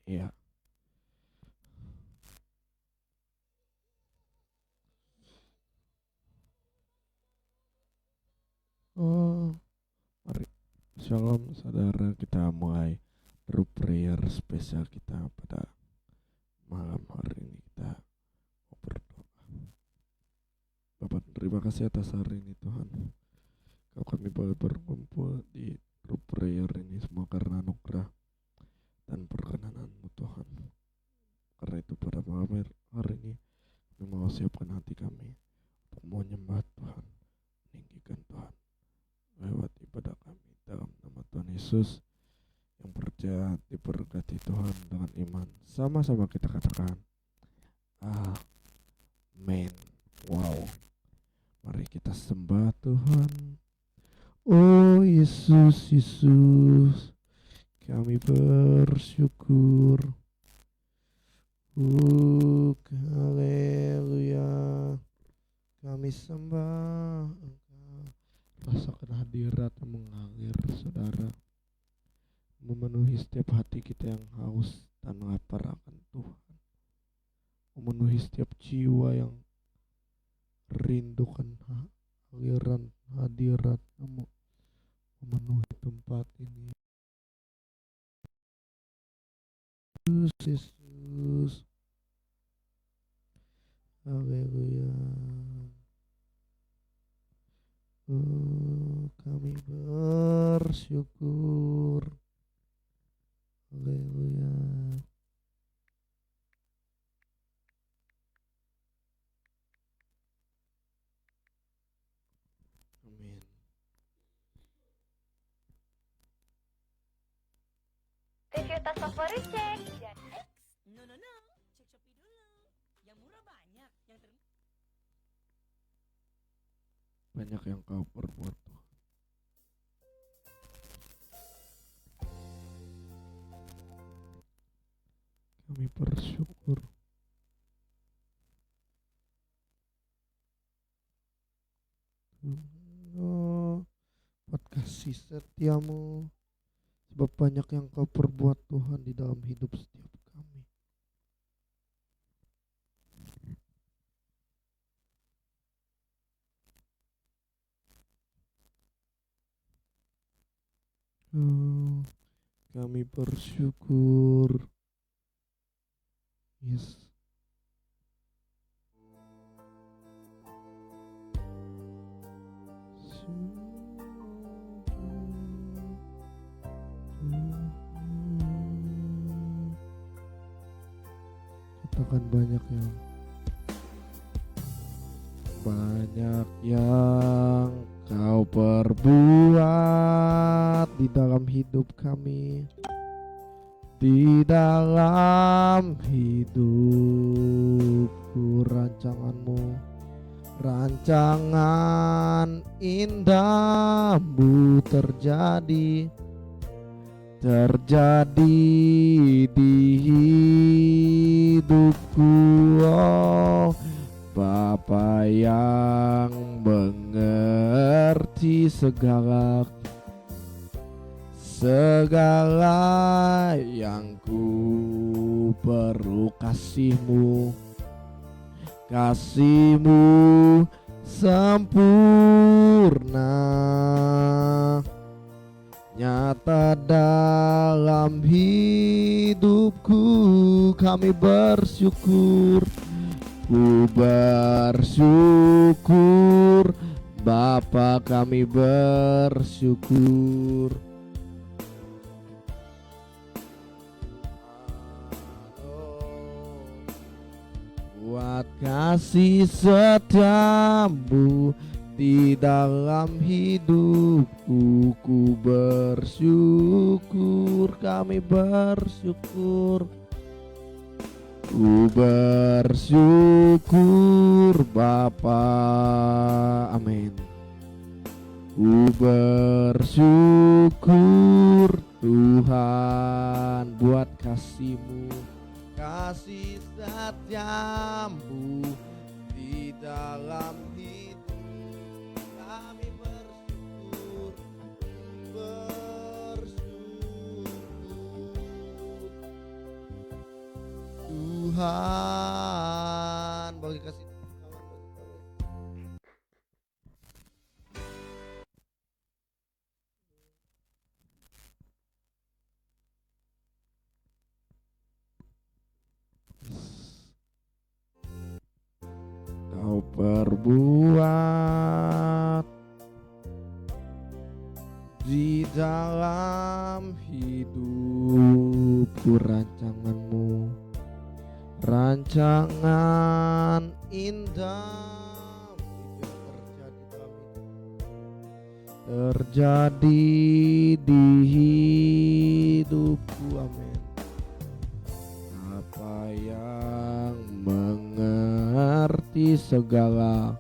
Iya. Oh, mari Shalom saudara, kita mulai group prayer spesial kita pada malam hari ini. Kita mau berdoa. Bapak, terima kasih atas hari ini Tuhan. Kau kami boleh berkumpul di group prayer ini semua karena anugerah dan perkenananmu Tuhan. Karena itu pada malam hari ini kami mau siapkan hati kami untuk mau nyembah Tuhan, meninggikan Tuhan lewat ibadah kami dalam nama Tuhan Yesus. Yang percaya diberkati Tuhan dengan iman, sama-sama kita katakan amin. Wow, mari kita sembah Tuhan. Oh Yesus, Yesus, kami bersyukur. Haleluya, kami sembah Engkau. Rasakan hadirat yang mengalir saudara, memenuhi setiap hati kita yang haus dan lapar akan Tuhan, memenuhi setiap jiwa yang rindukan aliran hadirat, memenuhi tempat ini. Yesus, Yesus, haleluya. Kami bersyukur. Haleluya. Amin. Review tas favorit cek. No, cek Shopee dulu. Yang murah banyak, yang Banyak yang kau perbuat Tuhan. Kami bersyukur. Buat kasih setiamu, sebab banyak yang kau perbuat Tuhan di dalam hidup setiap kami. Kami bersyukur. Yes. Katakan banyak yang kau perbuat di dalam hidup kami, di dalam hidupku. Rancangan indahmu terjadi di hidupku. Oh Bapa yang mengerti segala yang ku perlu, kasihmu sempurna nyata dalam hidupku. Kami bersyukur, ku bersyukur Bapa, kami bersyukur. Buat kasih setiamu di dalam hidupku, ku bersyukur, kami bersyukur. Ku bersyukur Bapa, amin. Ku bersyukur Tuhan buat kasih-Mu, kasih setiamu di dalam hidup kami. Bersyukur, bersyukur Tuhan. Bagi kasih tangan bagi kami. Kau perbuat di dalam hidupku rancanganmu, rancangan indah itu yang terjadi di hidupku, amin. Apa yang mengerti segala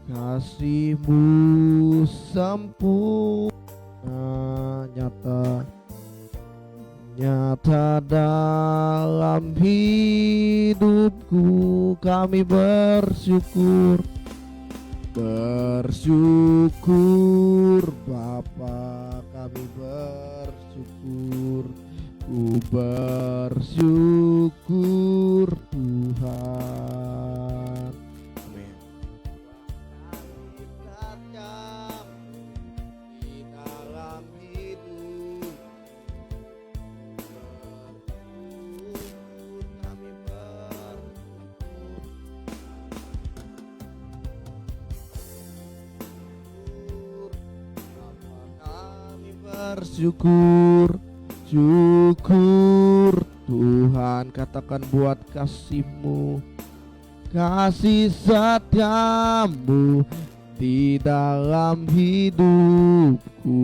kasih-Mu sempurna, nyata dalam hidupku. Kami bersyukur Bapa, kami bersyukur, ku bersyukur Tuhan. Amin. Di dalam hidup kami bersyukur, syukur Tuhan. Katakan buat kasih-Mu, kasih setiamu di dalam hidupku.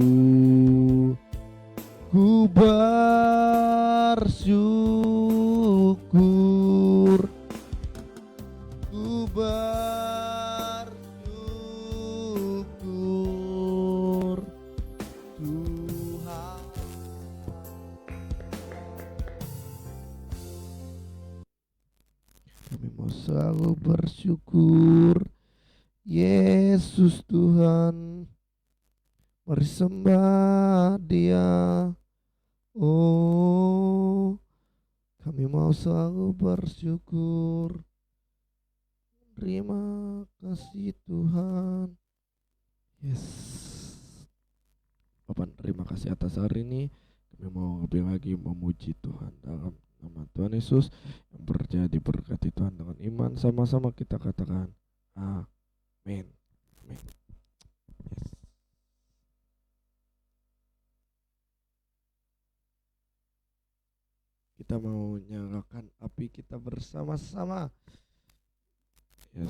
Ku bersyukur, ku bersyukur Tuhan. Kami mau selalu bersyukur Yesus Tuhan. Mari sembah Dia. Oh, kami mau selalu bersyukur. Terima kasih Tuhan. Yes. Bapak, terima kasih atas hari ini. Kami mau lebih lagi memuji Tuhan dalam nama Tuhan Yesus yang berjaya diberkati Tuhan dengan iman. Sama-sama kita katakan amin. Amin. Yes. Kita mau nyalakan api kita bersama-sama. Yes.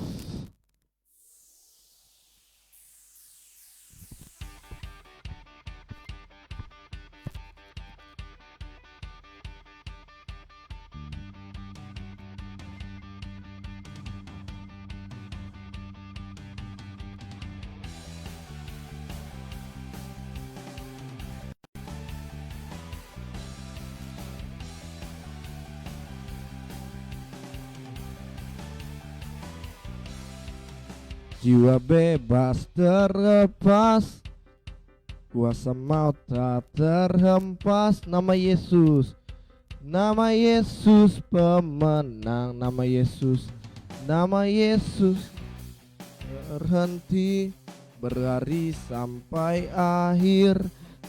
Jiwa bebas terlepas, kuasa maut tak terhempas. Nama Yesus pemenang. Nama Yesus berhenti berlari sampai akhir.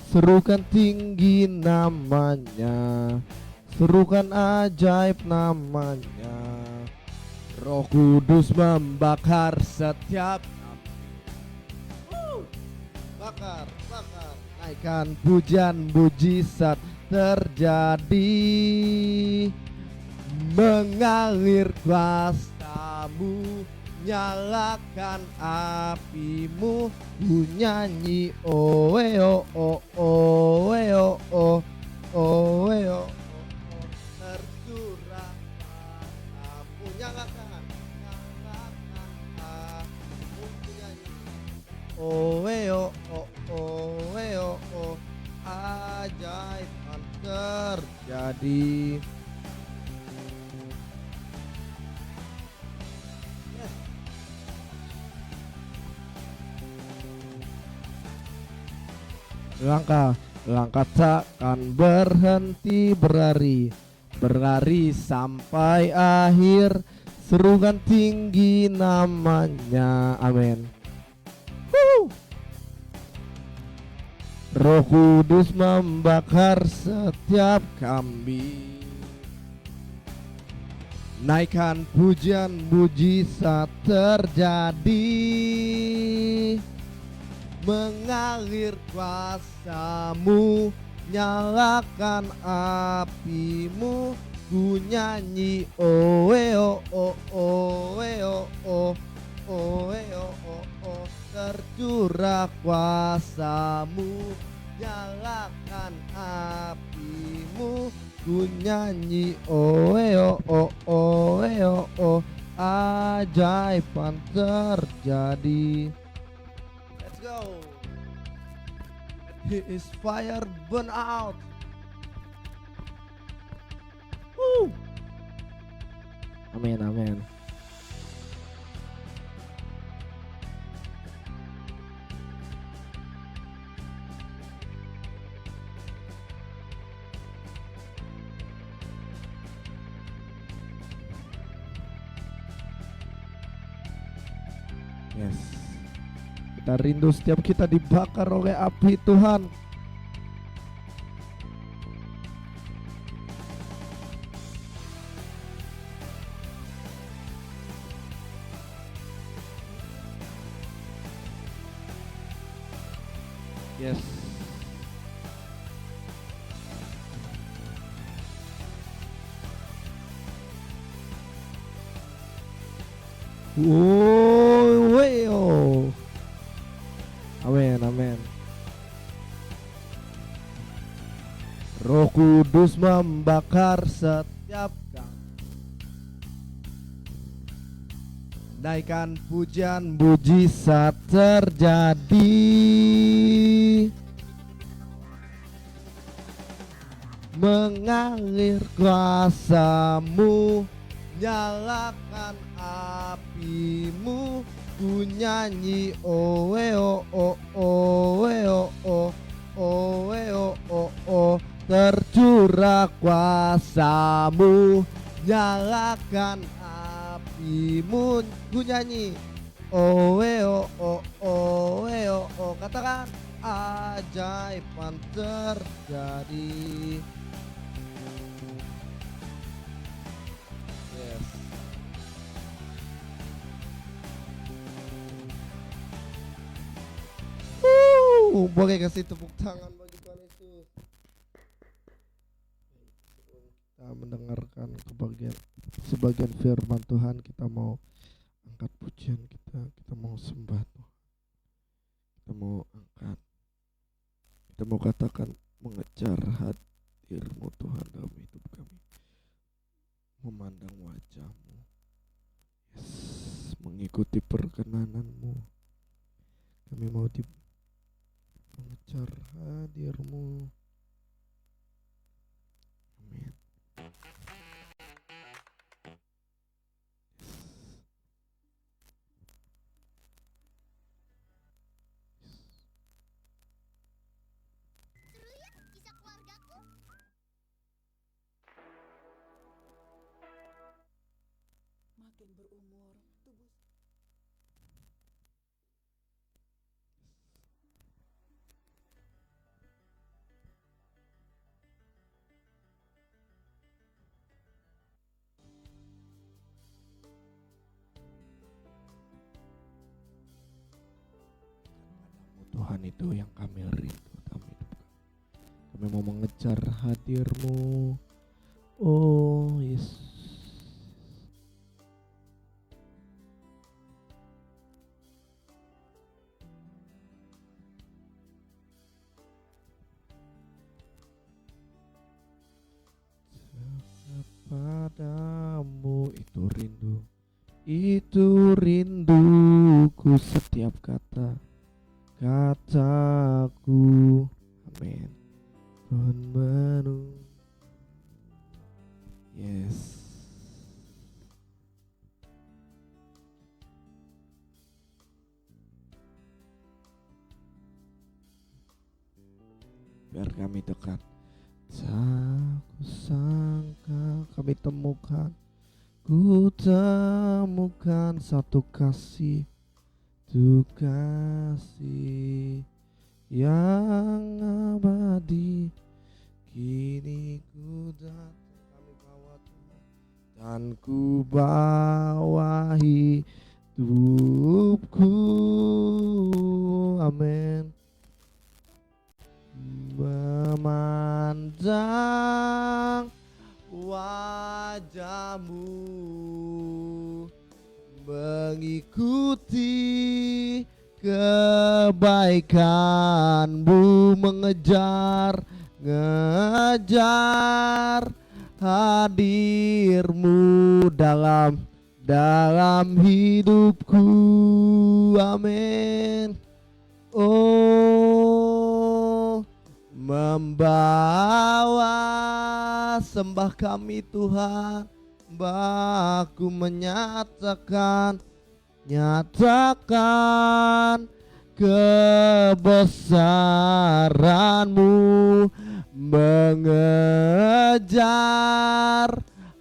Serukan tinggi namanya, serukan ajaib namanya. Roh Kudus membakar setiap bakar, naikkan pujian mujizat terjadi, mengalir kuasa-Mu, nyalakan api-Mu, ku nyanyi oe o o oe o o oe o o, tercurah kuasa-Mu, nyalakan oe o o oe o o, ajaib akan terjadi. Yes. Langkah, langkah takkan berhenti berlari, berlari sampai akhir, serukan tinggi namanya. Amin. Roh Kudus membakar setiap kami. Naikkan pujian mujizat terjadi, mengalir kuasamu, nyalakan apimu, ku nyanyi oe o o oe o o oe o o o, tercurah kuasamu, nyalakan apimu, ku nyanyi oe o o oe o o, ajaiban terjadi. Let's go. His fire burn out. Woo. Amin, amin. Yes. Kita rindu setiap kita dibakar oleh api Tuhan. Yes. Oh. Amin, amin. Roh Kudus membakar setiap kami. Naikkan pujian mujizat terjadi, mengalir kuasamu, nyalakan apimu, ku nyanyi oe o o oe o o oe o o o, tercurah kuasamu, nyalakan apimu, ku nyanyi oe o o oe o o, katakan ajaiban terjadi. Yes. Boleh kasih tepuk tangan bagi Tuhan Yesus. Kita mendengarkan sebagian firman Tuhan, kita mau angkat pujian kita mau sembah Tuhan. Kita mau angkat, kita mau katakan mengejar hadir-Mu Tuhan dalam hidup kami, memandang wajah-Mu, yes, mengikuti perkenanan-Mu. Kami mau mengejar hadir-Mu. Amin. Makin berumur, tubuh Tuhan, itu yang kami rindu dalam hidup kami. Kami mau mengejar hadir-Mu. Oh Yesus. Padamu itu rinduku, setiap kataku. Amin. Penuh. Yes. biar kami dekat. Tak kusangka kami temukan, ku temukan satu kasih, tu kasih yang abadi. Kini ku datang, kami bawa Tuhan, dan ku bawahi hidupku. Amin. Memandang wajahmu, mengikuti kebaikanmu, ngejar hadirmu dalam hidupku. Amin. Oh, membawa sembah kami Tuhan, baku nyatakan kebesaranmu, mengejar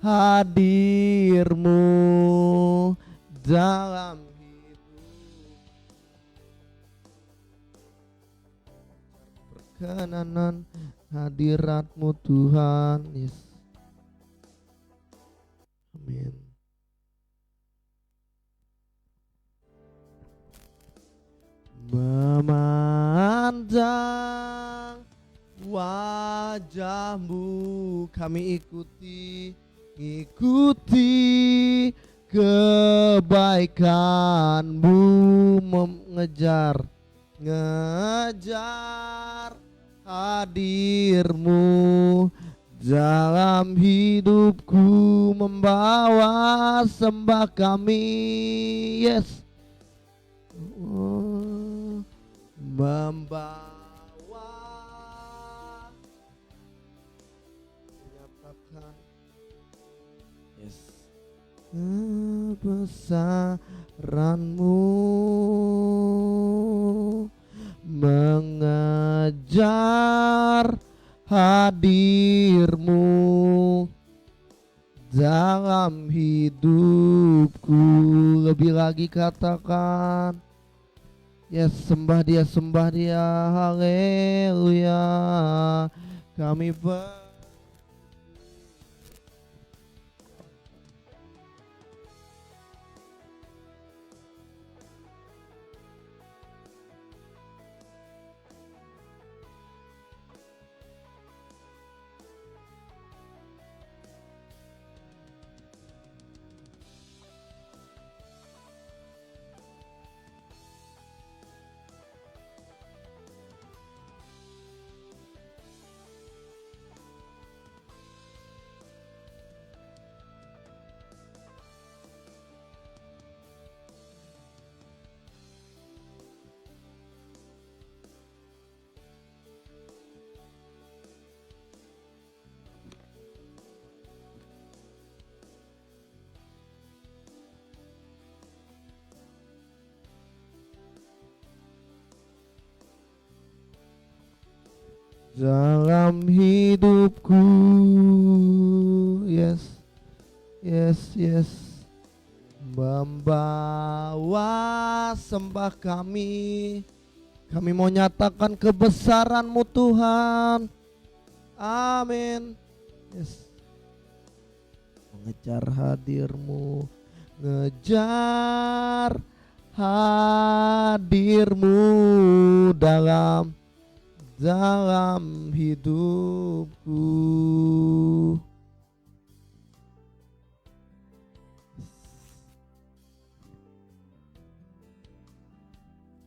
hadirmu dalam kenanan hadiratmu Tuhan. Yes. Amin. Memandang wajahmu, kami ikuti kebaikanmu, ngejar hadirmu dalam hidupku, membawa sembah kami. Yes. Oh, membawa menyatakan, yes, kebesaranmu, mengejar hadirmu dalam hidupku. Lebih lagi katakan, yes, sembah dia, haleluya. Kami dalam hidupku, yes, membawa sembah kami mau nyatakan kebesaran-Mu Tuhan. Amin. Yes. Mengejar hadir-Mu, ngejar hadir-Mu dalam hidupku.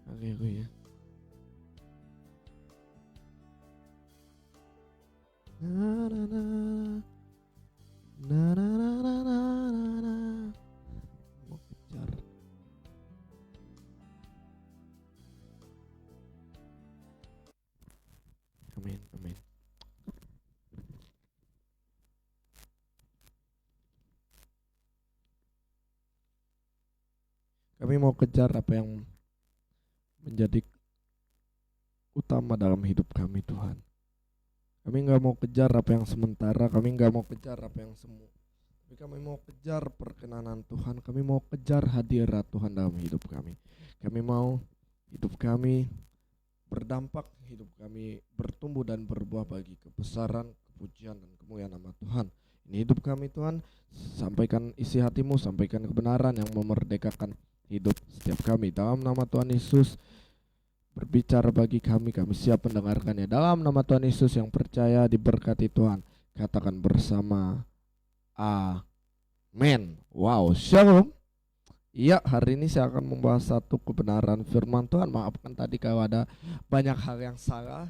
Haleluya. Na na na na na na na na na. Mau kejar. Amin, amin. Kami mau kejar apa yang menjadi utama dalam hidup kami Tuhan. Kami nggak mau kejar apa yang sementara, kami nggak mau kejar apa yang semu. Tapi kami mau kejar perkenanan Tuhan, kami mau kejar hadirat Tuhan dalam hidup kami. Kami mau hidup kami berdampak, hidup kami bertumbuh dan berbuah bagi kebesaran, kepujian dan kemuliaan nama Tuhan. Ini hidup kami Tuhan, sampaikan isi hatimu, sampaikan kebenaran yang memerdekakan hidup setiap kami. Dalam nama Tuhan Yesus, berbicara bagi kami, kami siap mendengarkannya. Dalam nama Tuhan Yesus yang percaya diberkati Tuhan, katakan bersama amin. Wow, shalom. Iya, hari ini saya akan membahas satu kebenaran firman Tuhan. Maafkan tadi kalau ada banyak hal yang salah,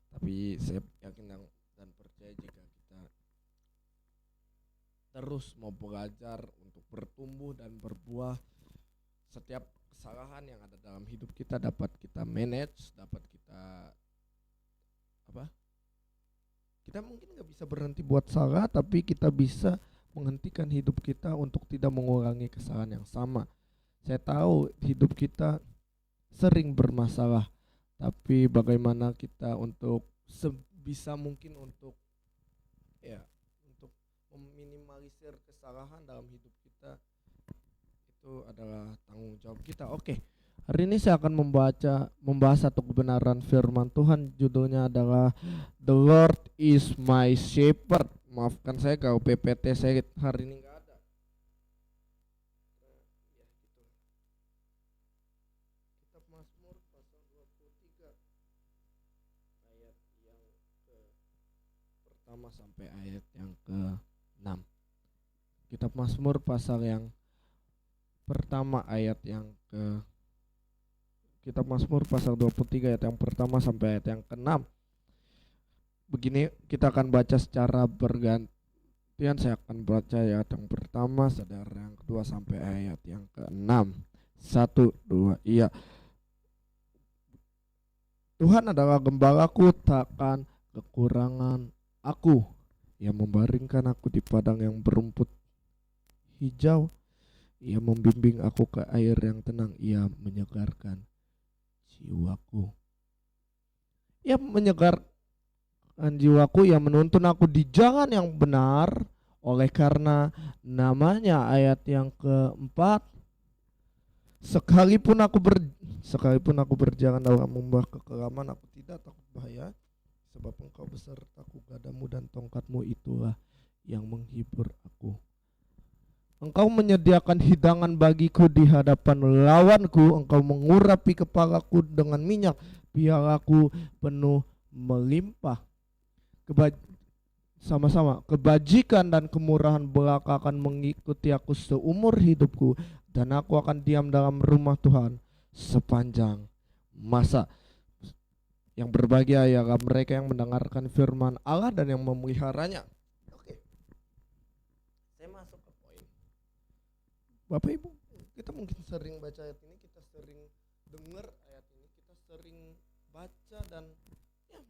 tapi saya yakin dan percaya jika kita terus mau belajar untuk bertumbuh dan berbuah, setiap kesalahan yang ada dalam hidup kita dapat kita manage, dapat kita kita mungkin nggak bisa berhenti buat salah, tapi kita bisa menghentikan hidup kita untuk tidak mengulangi kesalahan yang sama. Saya tahu hidup kita sering bermasalah, tapi bagaimana kita untuk sebisa mungkin untuk meminimalisir kesalahan dalam hidup kita, itu adalah tanggung jawab kita. Oke. Hari ini saya akan membahas satu kebenaran firman Tuhan. Judulnya adalah The Lord is my shepherd. Maafkan saya kalau PPT saya hari ini nggak ada. Kitab Mazmur pasal 23 ayat yang ke pertama sampai ayat yang ke-6. Kitab Mazmur pasal yang pertama ayat yang ke Kitab Mazmur pasal 23 ayat yang pertama sampai ayat yang ke-6. Begini, kita akan baca secara bergantian. Saya akan baca ayat yang pertama, saudara yang kedua sampai ayat yang ke-6. 1, 2, iya. Tuhan adalah gembalaku, takkan kekurangan aku. Ia membaringkan aku di padang yang berumput hijau. Ia membimbing aku ke air yang tenang. Ia menyegarkan jiwaku. Ia menyegarkan jiwaku, ia menuntun aku di jalan yang benar oleh karena namanya. Ayat yang keempat, sekalipun aku berjalan dalam lembah kekelaman, aku tidak takut bahaya, sebab engkau besertaku, gadamu dan tongkatmu itulah yang menghibur aku. Engkau menyediakan hidangan bagiku di hadapan lawanku. Engkau mengurapi kepalaku dengan minyak, pialaku penuh melimpah. Sama-sama, kebajikan dan kemurahan belaka akan mengikuti aku seumur hidupku, dan aku akan diam dalam rumah Tuhan sepanjang masa. Yang berbahagia ialah mereka yang mendengarkan firman Allah dan yang memeliharanya. Bapak Ibu, kita mungkin sering baca ayat ini, kita sering dengar ayat ini, kita sering baca dan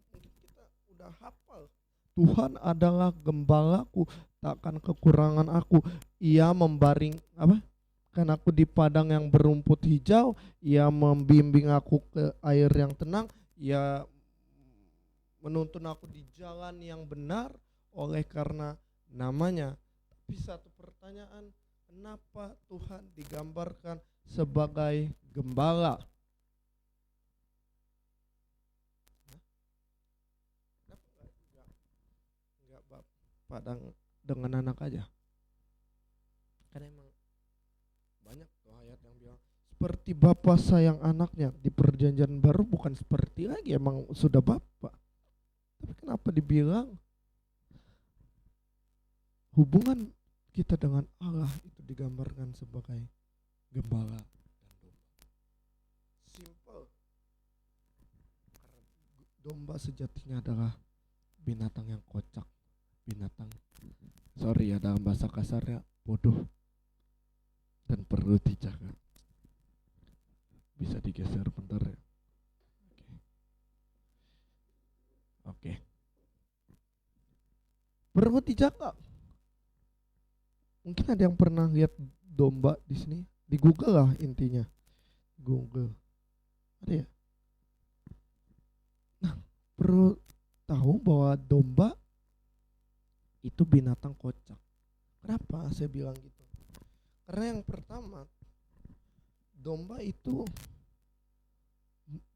mungkin kita udah hafal. Tuhan adalah gembalaku, takkan kekurangan aku. Ia kan aku di padang yang berumput hijau. Ia membimbing aku ke air yang tenang. Ia menuntun aku di jalan yang benar oleh karena namanya. Tapi satu pertanyaan, kenapa Tuhan digambarkan sebagai gembala? Enggak padang dengan anak aja? Karena emang banyak tuh ayat yang bilang seperti bapa sayang anaknya. Di perjanjian baru bukan seperti lagi, emang sudah bapa. Tapi kenapa dibilang hubungan kita dengan Allah itu digambarkan sebagai gembala dan domba? Simple. Karena domba sejatinya adalah binatang yang kocak, dalam bahasa kasarnya bodoh dan perlu dijaga. Bisa digeser bentar ya. Oke. Perlu dijaga. Mungkin ada yang pernah lihat domba di sini, di Google lah intinya. Google. Ada ya? Nah, perlu tahu bahwa domba itu binatang kocak. Kenapa saya bilang gitu? Karena yang pertama, domba itu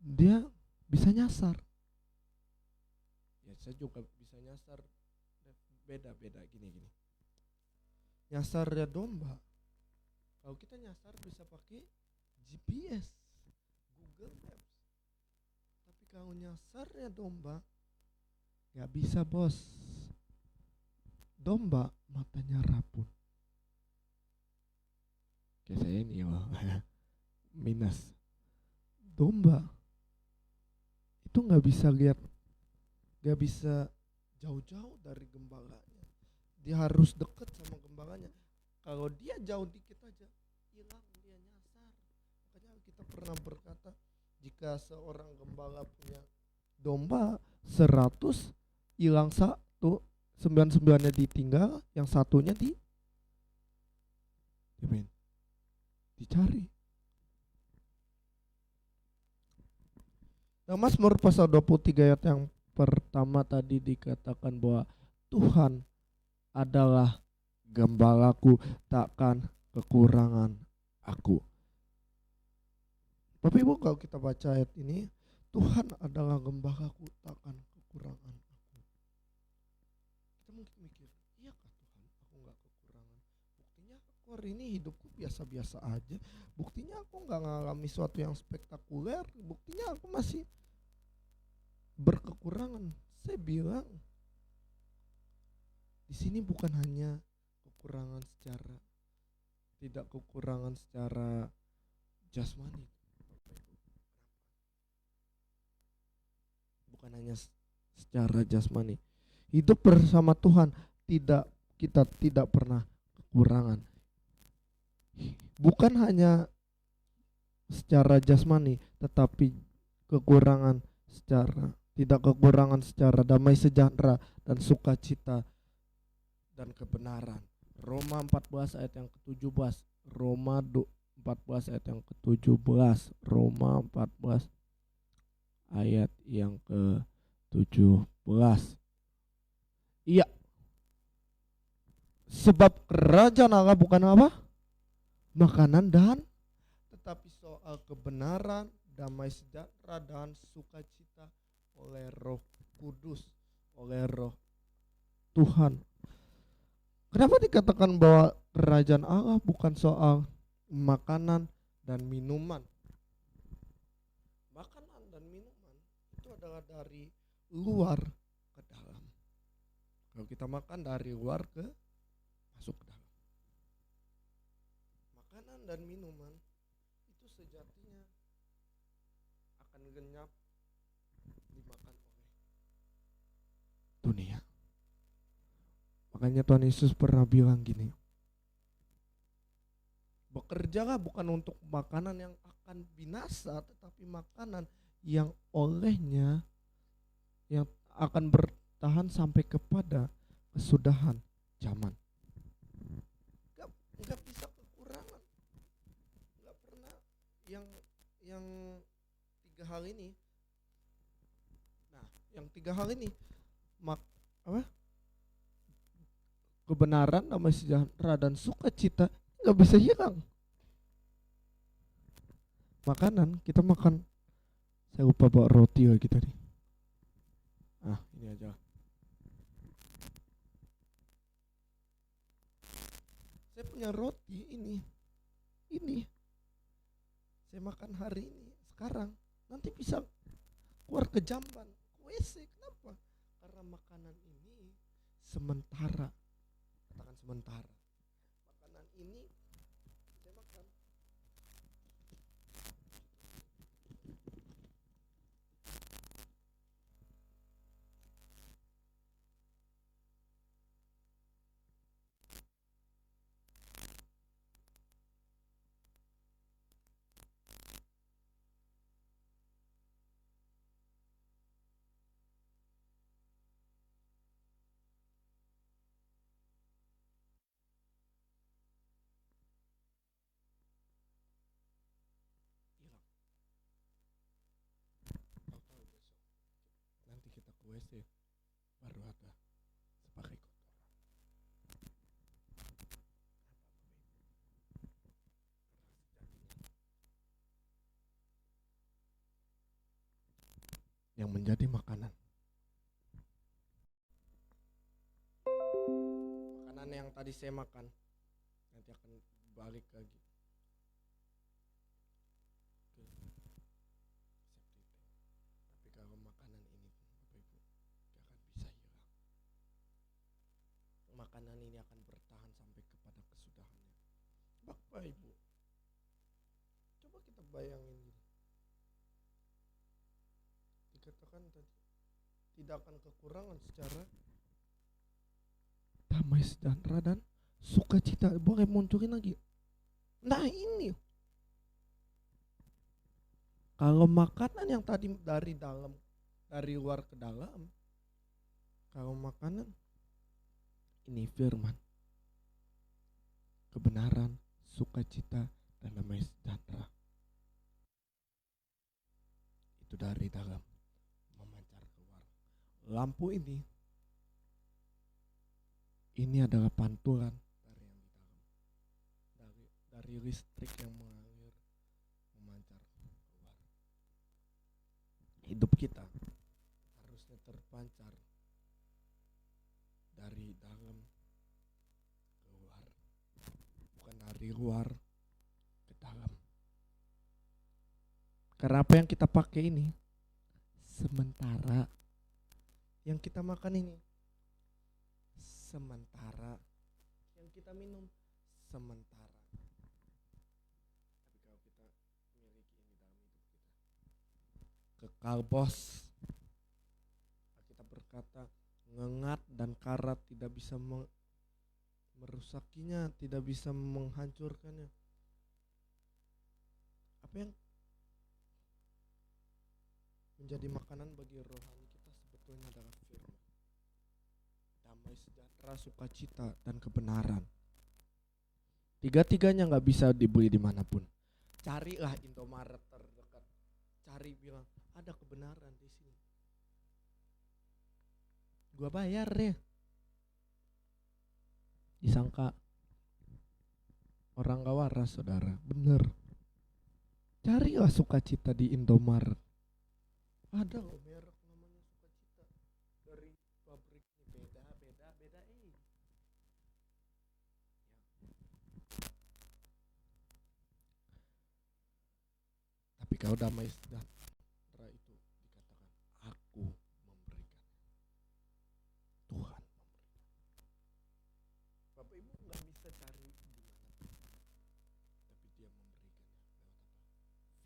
dia bisa nyasar. Ya saya juga bisa nyasar. Beda-beda gini. Nyasar ya domba. Kalau kita nyasar bisa pakai GPS, Google Maps. Tapi kalau nyasar ya domba, nggak bisa bos. Domba matanya rabun. Kayak saya ini loh. Minus. Domba itu nggak bisa lihat, nggak bisa jauh-jauh dari gembalanya. Dia harus deket sama gembalanya. Kalau dia jauh dikit aja, hilang, dia nyasar. Makanya kita pernah berkata, jika seorang gembala punya domba 100, hilang 1, 99-nya ditinggal, yang satunya dicari. Nah, Mazmur pasal 23 ayat yang pertama tadi dikatakan bahwa Tuhan adalah gembalaku, takkan kekurangan aku. Bapak Ibu, kalau kita baca ayat ini, Tuhan adalah gembalaku, takkan kekurangan aku. Kita mungkin mikir, iyakah Tuhan aku gak kekurangan? Buktinya aku hari ini hidupku biasa-biasa aja. Buktinya aku gak ngalami sesuatu yang spektakuler. Buktinya aku masih berkekurangan. Saya bilang, di sini bukan hanya kekurangan secara, tidak kekurangan secara jasmani. Bukan hanya secara jasmani. Hidup bersama Tuhan kita tidak pernah kekurangan. Bukan hanya secara jasmani, tetapi tidak kekurangan secara damai sejahtera dan sukacita dan kebenaran. Roma 14 ayat yang ke-17. Roma 14 ayat yang ke-17. Roma 14 ayat yang ke-17. Iya. Sebab kerajaan Allah bukan apa? Makanan dan, tetapi soal kebenaran, damai sejahtera dan sukacita oleh Roh Kudus, oleh Roh Tuhan. Kenapa dikatakan bahwa kerajaan Allah bukan soal makanan dan minuman? Makanan dan minuman itu adalah dari luar ke dalam. Kalau kita makan dari luar ke masuk ke dalam. Makanan dan minuman itu sejatinya akan lenyap dimakan oleh dunia. Makanya Tuhan Yesus pernah bilang gini, bekerjalah bukan untuk makanan yang akan binasa, tetapi makanan yang olehnya yang akan bertahan sampai kepada kesudahan zaman. Gak bisa kekurangan. Gak pernah yang tiga hal ini. Nah, yang tiga hal ini kebenaran, damai sejahtera dan sukacita nggak bisa hilang. Makanan kita makan, saya lupa bawa roti lagi tadi. Ini aja. Saya punya roti ini. Saya makan hari ini, sekarang, nanti bisa keluar ke jamban, ke WC. Kenapa? Karena makanan ini sementara. Katakan sementara. Makanan ini saya makan. Tahu besok nanti kita ke WC yang menjadi makanan. Makanan yang tadi saya makan nanti akan balik lagi ke seperti itu. Tapi kalau makanan ini Bapak Ibu gak akan bisa hilang. Makanan ini akan bertahan sampai kepada kesudahannya. Bapak Ibu, coba kita bayangin gini. Dikatakan tadi tidak akan kekurangan secara damai sejahtera dan sukacita. Boleh munculin lagi. Nah ini, kalau makanan yang tadi dari dalam, dari luar ke dalam, kalau makanan ini firman, kebenaran, sukacita, dan damai sejahtera, itu dari dalam memancar keluar. Lampu ini adalah pantulan dari yang di dalam, dari listrik yang mengalir memancar keluar. Hidup kita harusnya terpancar dari dalam keluar, bukan dari luar ke dalam. Karena apa yang kita pakai ini sementara, yang kita makan ini sementara, yang kita minum sementara. Tapi kalau kita miliki ini dalam hidup kita, kekal bos. Kita berkata ngengat dan karat tidak bisa merusakinya, tidak bisa menghancurkannya. Apa yang menjadi makanan bagi rohani kita sebetulnya adalah firman, damai sejahtera, sukacita, dan kebenaran. Tiga-tiganya gak bisa dibeli dimanapun. Carilah Indomaret terdekat, cari, bilang ada kebenaran di sini, gua bayar deh. Disangka orang gak waras, saudara. Bener, carilah sukacita di Indomaret. Ada loh merek namanya sukacita dari pabrik ini, beda. Tapi kalau damai sejahtera itu dikatakan aku memberikan, Tuhan memberikan. Bapak Ibu nggak bisa cari di mana, tapi Dia memberikannya lewat apa?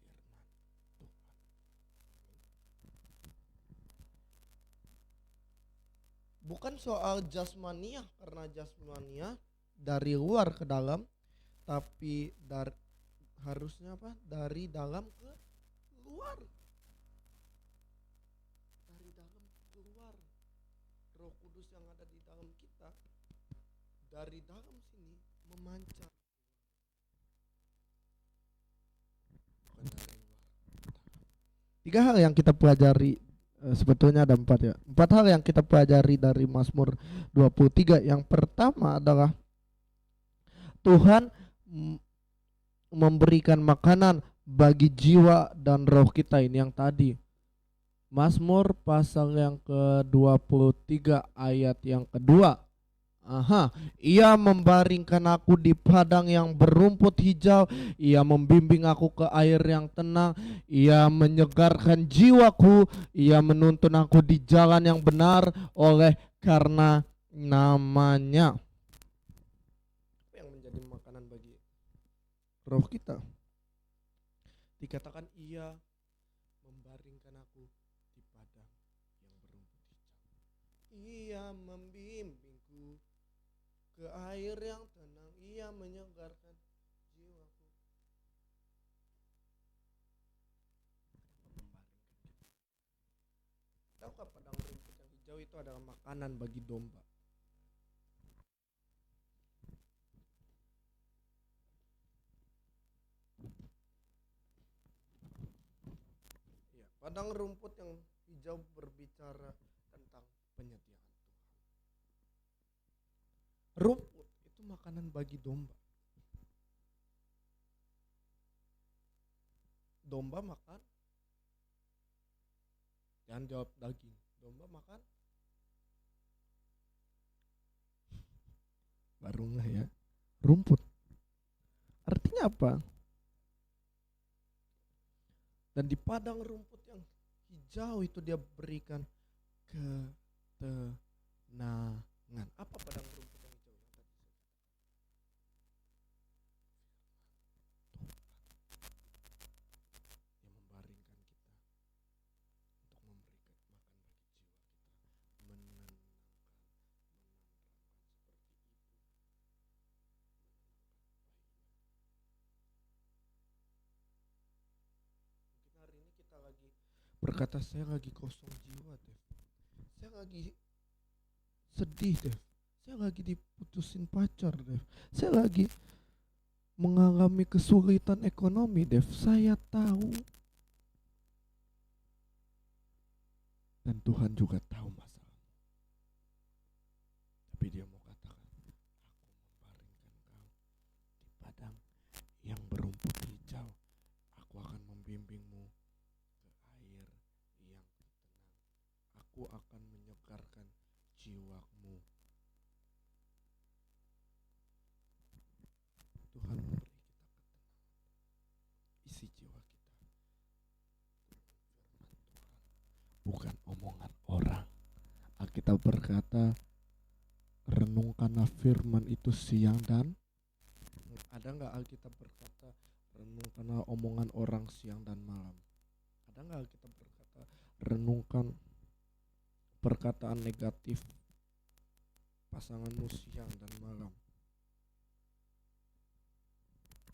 Firman Tuhan. Bukan soal jasmania, karena jasmania dari luar ke dalam, tapi harusnya apa? Dari dalam ke luar. Dari dalam keluar. Roh Kudus yang ada di dalam kita dari dalam sini memancar, bukan dari luar. 3 hal yang kita pelajari, sebetulnya ada 4 ya. 4 hal yang kita pelajari dari Mazmur 23. Yang pertama adalah Tuhan memberikan makanan bagi jiwa dan roh kita. Ini yang tadi Mazmur pasal yang ke-23 ayat yang kedua. Ia membaringkan aku di padang yang berumput hijau, Ia membimbing aku ke air yang tenang, Ia menyegarkan jiwaku, Ia menuntun aku di jalan yang benar oleh karena namanya. Apa yang menjadi makanan bagi roh kita? Dikatakan Ia membaringkan aku di padang yang berumput hijau, Ia membimbingku ke air yang tenang, Ia menyegarkan jiwaku. Tahukah padang rumput yang hijau itu adalah makanan bagi domba? Ya, padang rumput yang hijau berbicara tentang penyediaan Tuhan. Rumput itu makanan bagi domba. Domba makan Jangan jawab daging. Domba makan? Baru nggak ya? Rumput. Artinya apa? Dan di padang rumput yang hijau itu dia berikan ketenangan. Apa padang rumput yang hijau? Yang membaringkan kita untuk memberikan makan bagi jiwa kita, menenangkan seperti ibu mungkin hari ini kita lagi berkata saya lagi kosong jiwa Dev, saya lagi sedih Dev, saya lagi diputusin pacar Dev, saya lagi mengalami kesulitan ekonomi Dev, saya tahu. Dan Tuhan juga tahu masalahmu. Tapi dia mau katakan, aku membaringkan kau di padang yang berumput hijau. Aku akan membimbingmu ke air yang tenang. Aku akan menyegarkan jiwamu. Tuhan memberi kita ketenangan. Isi jiwa kita dengan firman Tuhan, bukan omongan orang. Alkitab berkata, renungkanlah firman itu siang dan ada nggak Alkitab berkata renungkanlah omongan orang siang dan malam? Ada nggak Alkitab berkata renungkan perkataan negatif pasanganmu siang dan malam?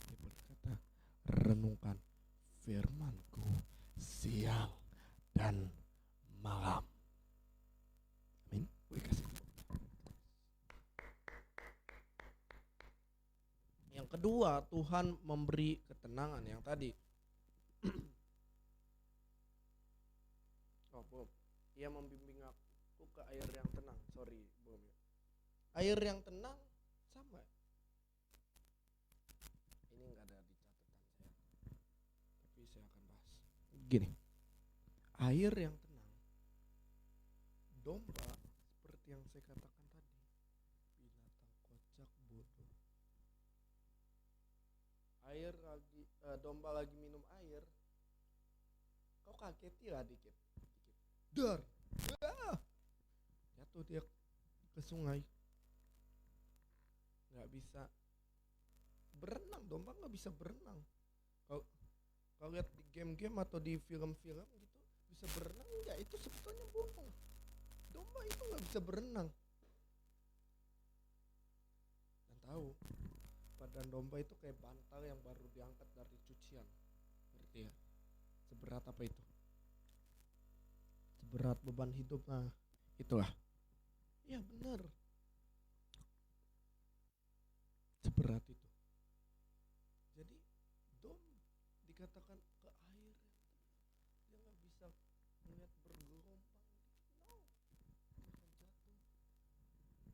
Dia berkata renungkan firmanku siang dan malam. Amin. Kasih. Yang kedua, Tuhan memberi ketenangan yang tadi. Oh, belum. Ia membimbing aku ke air yang tenang. Sorry, belum ya. Air yang tenang sama. Ini enggak ada di catatan saya. Tapi saya akan bahas. Gini. Air yang tenang. Domba seperti yang saya katakan tadi. Binatang kocak bodoh. Air lagi domba lagi minum air, kau kagetilah dikit, dar, jatuh dia ke sungai, nggak bisa berenang, domba nggak bisa berenang. Kau lihat di game-game atau di film-film gitu bisa berenang, enggak, itu sebetulnya bohong. Domba itu nggak bisa berenang. Dan tahu badan domba itu kayak bantal yang baru diangkat dari cucian, ngerti ya? Seberat apa itu? Seberat beban hidup, nah itulah. Ya benar, seberat itu. Jadi dikatakan ke air yang tenang, dia nggak bisa melihat bergelombang, no, dia akan jatuh.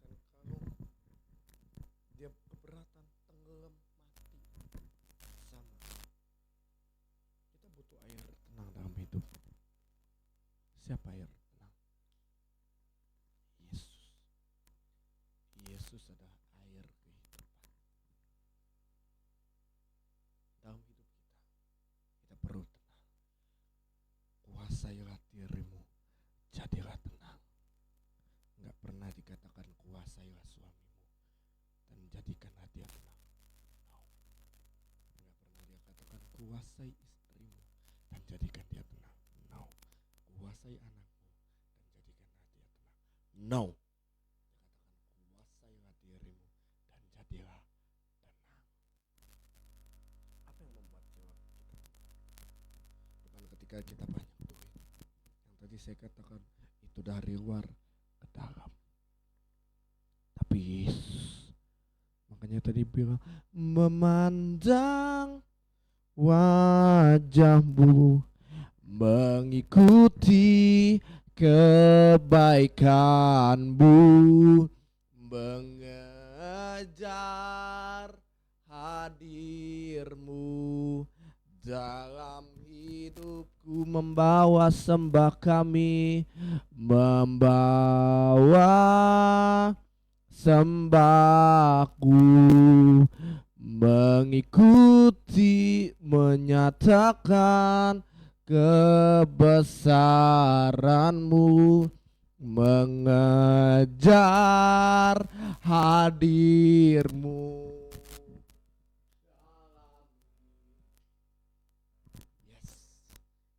Dan kalau dia keberatan tenggelam mati sama. Kita butuh air tenang dalam hidup. Siapa air tenang? Yesus. Yesus adalah air kehidupan. Dalam hidup kita perlu tenang. Kuasailah dirimu, jadilah tenang. Enggak pernah dikatakan kuasailah suamimu dan jadikanlah dia tenang. No. Enggak pernah dia katakan kuasai istrimu dan jadikan dia tenang. No. Kuasai anakmu dan jadikanlah dia tenang. No. Dia katakan kuasailah dirimu dan jadilah tenang. Apa yang membuat jiwa kita tenang? Bukan ketika kita banyak duit. Yang tadi saya katakan itu dari luar ke dalam. Tapi Yesus, makanya tadi bilang memandang wajahmu, mengikuti kebaikanmu, mengejar hadirmu dalam hidupku membawa sembah kami, membawa sembahku, mengikuti, menyatakan kebesaran-Mu, mengejar hadir-Mu. Yes,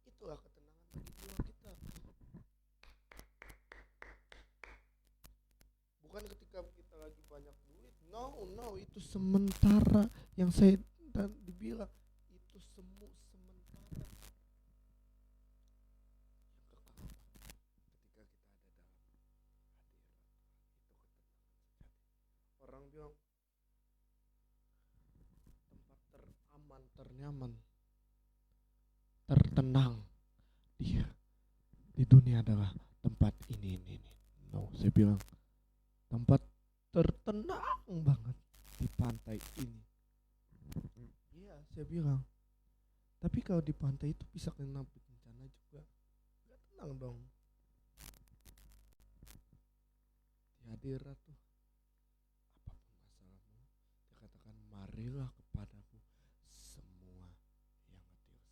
itulah ketenangan bagi jiwa kita. Bukan ketika kita lagi banyak duit. No, itu sementara. Yang saya tadi bilang itu semu sementara. Yang kekal apa? Ketika kita ada dalam hadirat itu ketenangan sejati. Orang bilang tempat teraman, ternyaman, tertenang di dunia adalah tempat ini. No, saya bilang tempat tertenang banget di pantai ini. Iya, saya bilang. Tapi kalau di pantai itu bisa kena bencana juga. Gak tenang dong. Di hadirat tuh apapun masalahmu, dia katakan marilah kepadaku semua yang letih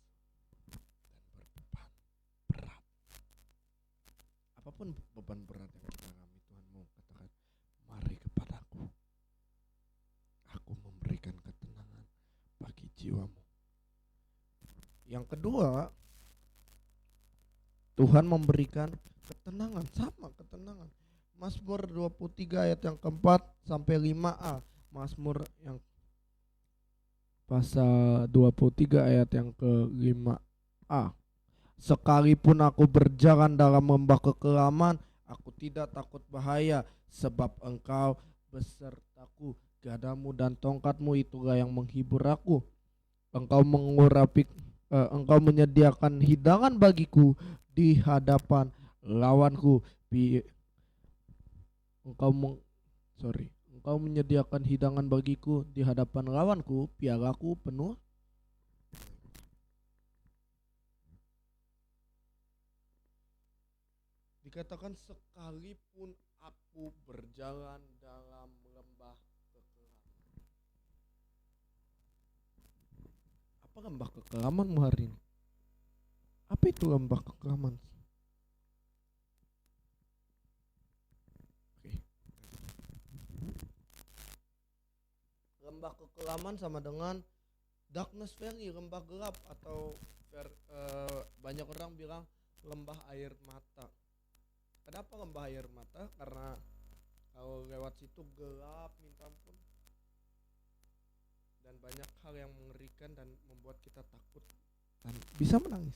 dan berbeban berat. Apapun beban berat yang kita alami, Tuhan mau katakan mari kepadaku, aku memberikan ketenangan bagi jiwamu. Yang kedua, Tuhan memberikan ketenangan, sama ketenangan. Mazmur 23 ayat yang keempat sampai 5a. Mazmur yang pasal 23 ayat yang ke-5a. Sekalipun aku berjalan dalam lembah kekelaman, aku tidak takut bahaya, sebab Engkau besertaku. Gadamu dan tongkatmu itulah yang menghibur aku. Engkau menyediakan hidangan bagiku di hadapan lawanku. Engkau menyediakan hidangan bagiku di hadapan lawanku, pialaku penuh. Dikatakan sekalipun aku berjalan dalam lembah kekelaman. Apa lembah kekelamanmu hari ini? Apa itu lembah kekelaman? Oke. Lembah kekelaman sama dengan darkness valley, lembah gelap, atau banyak orang bilang lembah air mata. Kenapa lembah air mata? Karena kalau lewat situ gelap minta ampun, dan banyak hal yang mengerikan dan membuat kita takut dan bisa menangis.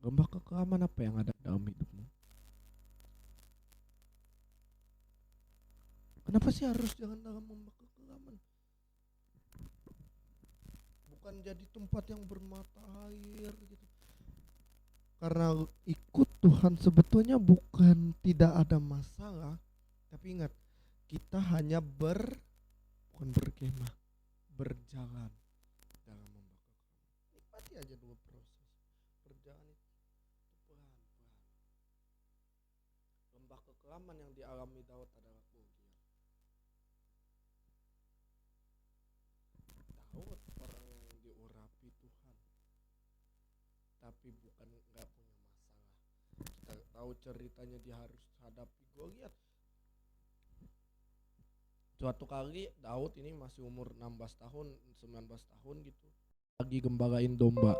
Lembah kekelaman apa yang ada dalam hidupmu? Kenapa sih harus jalan dalam lembah kekelaman? Bukan jadi tempat yang bermata air gitu. Karena ikut Tuhan sebetulnya bukan tidak ada masalah, tapi ingat, kita hanya bukan berkemah, berjalan dalam lembah kekelaman. Nikmati aja dulu proses berjalan itu pelan-pelan. Lembah kekelaman yang dialami Daud adalah kerugian. Daud orang yang diurapi Tuhan, tapi bukan nggak punya masalah. Kita tahu ceritanya dia harus hadapi Goliat. Suatu kali Daud ini masih umur 16 tahun, 19 tahun gitu, lagi gembalain domba.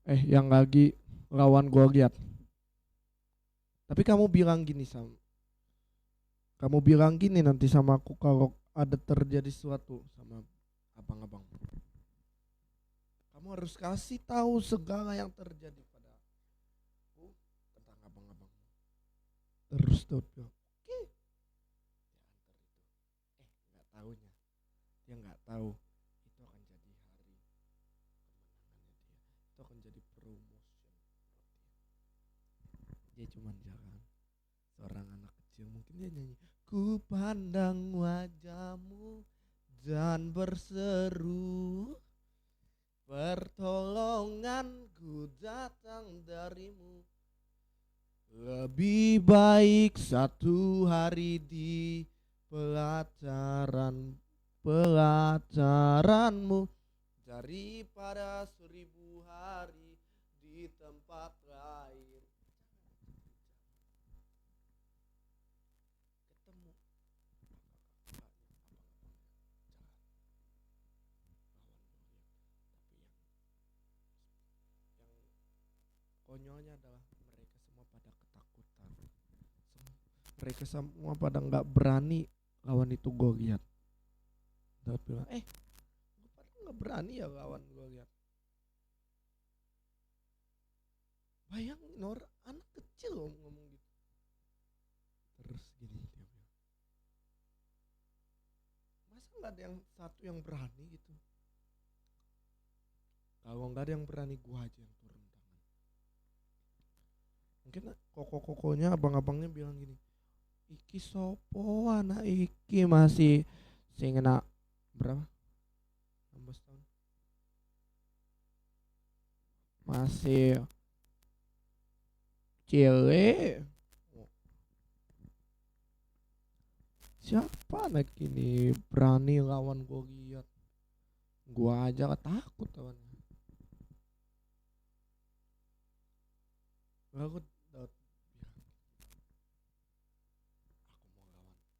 Yang lagi lawan Goliat. Tapi kamu bilang gini nanti sama aku kalau ada terjadi sesuatu sama abang-abang. Kamu harus kasih tahu segala yang terjadi pada aku tentang abang-abang. Terus Daud bilang, oke. Dia nggak tahu itu akan jadi hari kemenangannya dia. Itu akan jadi promotion buat dia. Dia cuma jalan, seorang anak kecil, mungkin dia nyanyi, Ku pandang wajahmu dan berseru, pertolonganku datang darimu. Lebih baik satu hari di pelataranmu daripada 1000 hari di tempat lain. Ketemu konyolnya adalah mereka semua pada ketakutan. Mereka semua pada nggak berani lawan itu Goliat. Daud bilang, lu pada nggak berani ya lawan Goliat. Bayangin anak kecil ngomong gitu. Terus gini dia bilang, masa nggak ada yang satu yang berani gitu? Kalau nggak ada yang berani, gua aja yang turun tangan. Mungkin koko-kokonya abang-abangnya bilang gini, iki sopo anak iki masih sing enak berapa? 16 tahun. Masih cilik. Siapa anak ini berani lawan Goliat? Gua aja takut lawannya. Lalu Daud bilang, aku mau lawan Goliat.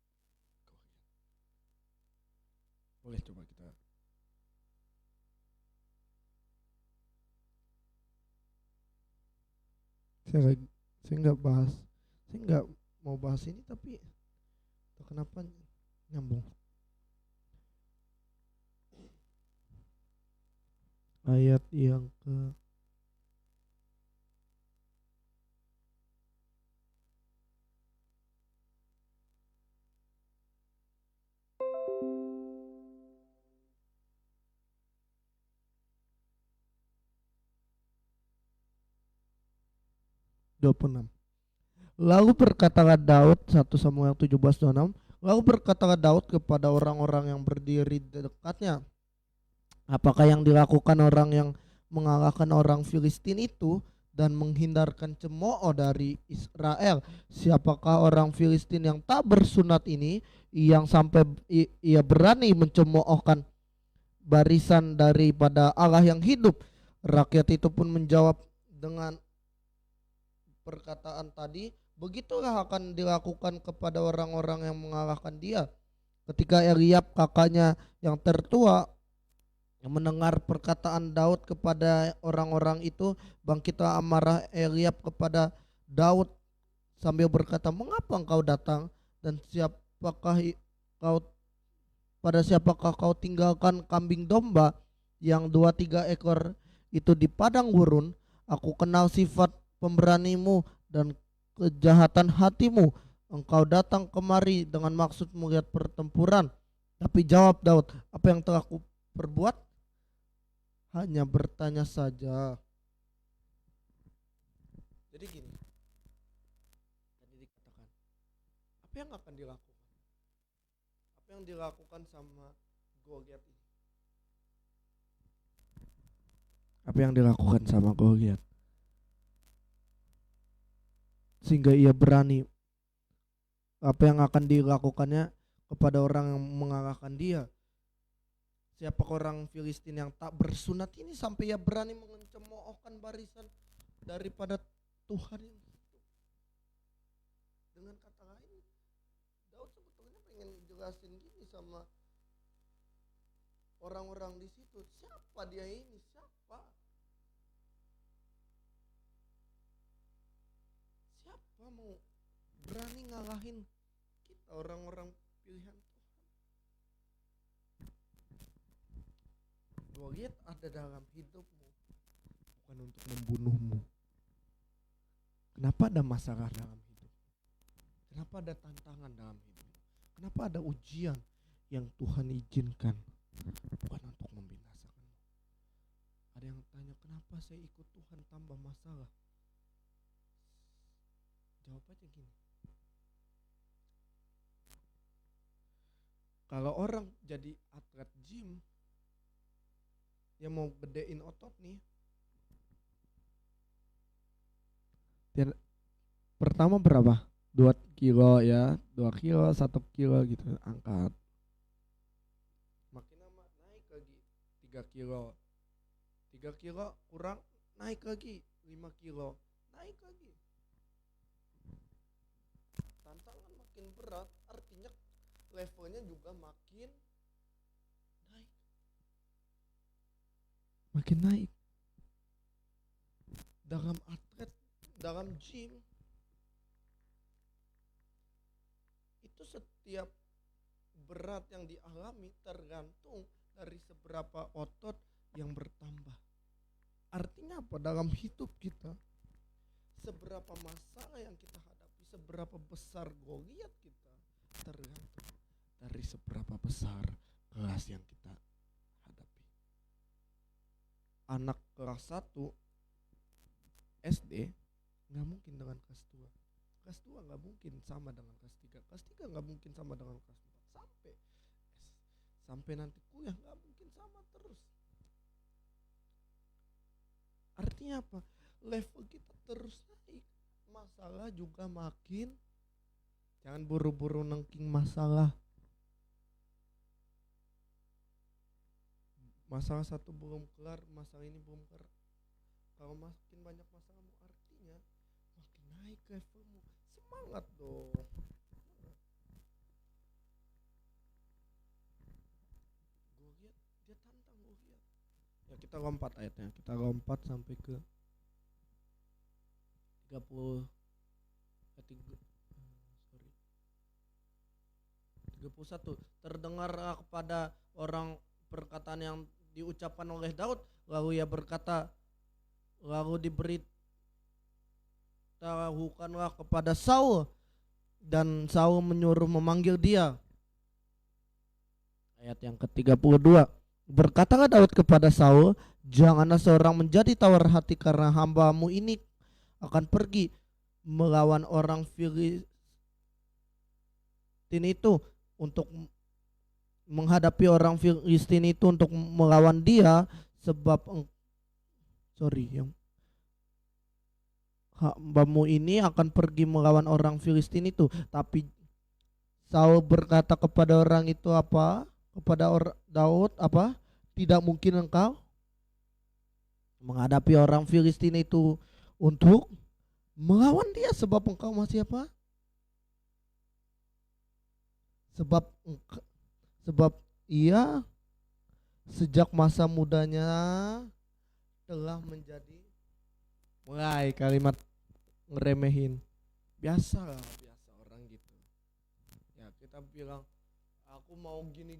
Boleh coba kita. Saya nggak mau bahas ini, tapi kenapa nyambung. Ayat yang ke 26. Lalu berkatalah Daud, 1 Samuel 17:26. Lalu berkatalah Daud kepada orang-orang yang berdiri di dekatnya, apakah yang dilakukan orang yang mengalahkan orang Filistin itu dan menghindarkan cemooh dari Israel? Siapakah orang Filistin yang tak bersunat ini, yang sampai ia berani mencemoohkan barisan daripada Allah yang hidup? Rakyat itu pun menjawab dengan perkataan tadi, begitulah akan dilakukan kepada orang-orang yang mengalahkan dia. Ketika Eliab kakaknya yang tertua mendengar perkataan Daud kepada orang-orang itu, bangkitlah amarah Eliab kepada Daud sambil berkata, mengapa engkau datang dan siapakah kau tinggalkan kambing domba yang 2-3 ekor itu di padang gurun? Aku kenal sifat pemberanimu dan kejahatan hatimu. Engkau datang kemari dengan maksud melihat pertempuran. Tapi jawab Daud, apa yang telah ku perbuat? Hanya bertanya saja. Jadi gini, tadi dikatakan, apa yang akan dilakukan? Apa yang dilakukan sama Goliat ini? Apa yang dilakukan sama Goliat sehingga ia berani? Apa yang akan dilakukannya kepada orang yang mengalahkan dia? Siapa orang Filistin yang tak bersunat ini sampai ia berani mencemoohkan barisan daripada Tuhan ini? Dengan kata lain, Daud sebetulnya pengen jelasin gini sama orang-orang di situ, siapa dia ini? Siapa mau berani ngalahin kita, orang-orang pilihan Tuhan? Goliat ada dalam hidupmu bukan untuk membunuhmu. Kenapa ada masalah dalam hidup? Kenapa ada tantangan dalam hidup? Kenapa ada ujian yang Tuhan izinkan? Bukan untuk membinasakanmu. Ada yang tanya, kenapa saya ikut Tuhan tambah masalah? Jawab aja gini, Kalau orang jadi atlet gym, dia mau gedein otot nih. Pertama berapa? 2 kilo ya, 2 kilo, 1 kilo gitu angkat. Makin lama naik lagi 3 kilo. 3 kilo kurang, naik lagi 5 kilo, naik lagi. Tantangan makin berat, artinya levelnya juga makin naik. Makin naik. Dalam atlet, dalam gym, itu setiap berat yang dialami tergantung dari seberapa otot yang bertambah. Artinya apa? Dalam hidup kita, seberapa masalah yang kita hadapi, seberapa besar goliat kita, tergantung dari seberapa besar kelas yang kita hadapi. Anak kelas 1 SD nggak mungkin dengan kelas 2. Kelas 2 nggak mungkin sama dengan kelas 3. Kelas 3 nggak mungkin sama dengan kelas 4. Sampai nanti kuliah nggak mungkin sama terus. Artinya apa? Level kita terus naik. Masalah juga makin. Jangan buru-buru nengking masalah. Masalah satu belum kelar, masalah ini belum kelar. Kalau makin banyak masalahmu, artinya makin naik levelmu. Semangat dong. Gue lihat dia tantang, gue lihat. Ya kita lompat ayatnya, kita lompat sampai ke 31. Terdengar kepada orang perkataan yang diucapkan oleh Daud, lalu ia berkata, lalu diberitahukanlah kepada Saul, dan Saul menyuruh memanggil dia. Ayat yang ke-32, berkatalah Daud kepada Saul, janganlah seorang menjadi tawar hati karena hambamu ini akan pergi melawan orang Filistin itu, untuk menghadapi orang Filistin itu, untuk melawan dia, sebab hambamu ini akan pergi melawan orang Filistin itu. Tapi Saul berkata kepada orang itu apa? Kepada Daud apa? Tidak mungkin engkau menghadapi orang Filistin itu untuk melawan dia, sebab engkau masih apa? Sebab ia sejak masa mudanya telah menjadi, mulai kalimat ngeremehin. Biasa orang gitu. Ya kita bilang aku mau gini.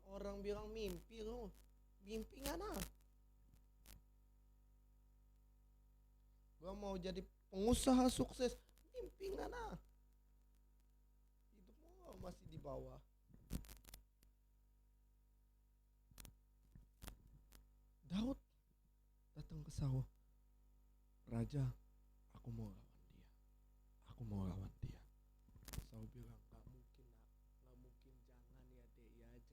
Orang bilang mimpi, lo mimpi nggak nah? Gua mau jadi pengusaha sukses, mimpi nggak nah? Hidupmu masih di bawah. Daud datang ke Saul, Raja, aku mau lawan dia. Saul bilang, gak mungkin, jangan ya dek ya, jangan ya. Daud bilang apa?